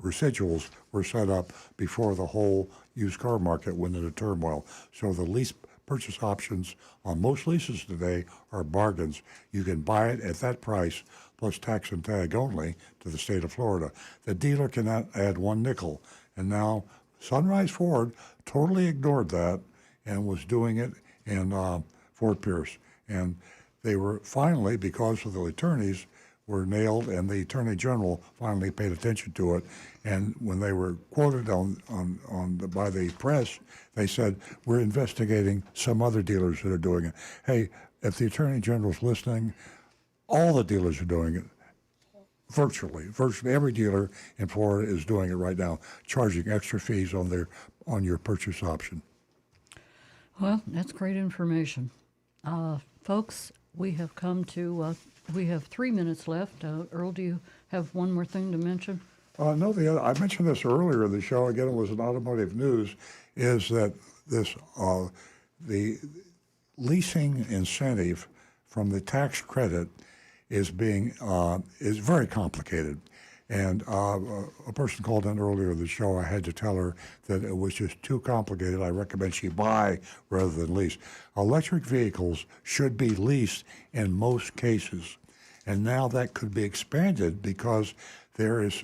residuals were set up before the whole used car market went into turmoil. So the lease purchase options on most leases today are bargains. You can buy it at that price plus tax and tag only to the state of Florida. The dealer cannot add 1 nickel. And now Sunrise Ford totally ignored that and was doing it in Fort Pierce. And they were finally, because of the attorneys, were nailed, and the Attorney General finally paid attention to it. And when they were quoted by the press, they said, we're investigating some other dealers that are doing it. Hey, if the Attorney General's listening, all the dealers are doing it. Virtually every dealer in Florida is doing it right now, charging extra fees on your purchase option. Well, that's great information. Folks, we have come to, we have 3 minutes left. Earl, do you have one more thing to mention? No, I mentioned this earlier in the show. Again, it was in Automotive News. Is that this the leasing incentive from the tax credit is very complicated. And a person called in earlier in the show. I had to tell her that it was just too complicated. I recommend she buy rather than lease. Electric vehicles should be leased in most cases. And now that could be expanded because there is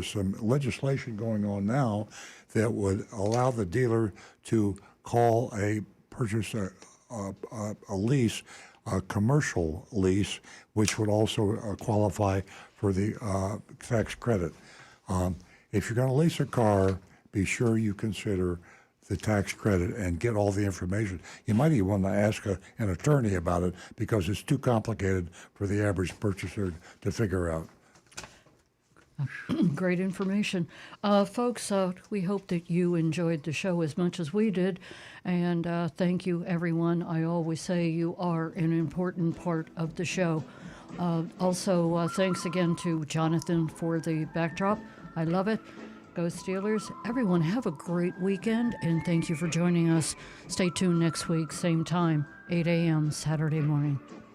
some legislation going on now that would allow the dealer to call a lease a commercial lease, which would also qualify for the tax credit. If you're going to lease a car, be sure you consider the tax credit and get all the information. You might even want to ask an attorney about it because it's too complicated for the average purchaser to figure out. Great information. Folks, we hope that you enjoyed the show as much as we did. And thank you, everyone. I always say you are an important part of the show. Also, thanks again to Jonathan for the backdrop. I love it. Go Steelers. Everyone, have a great weekend, and thank you for joining us. Stay tuned next week, same time, 8 a.m. Saturday morning.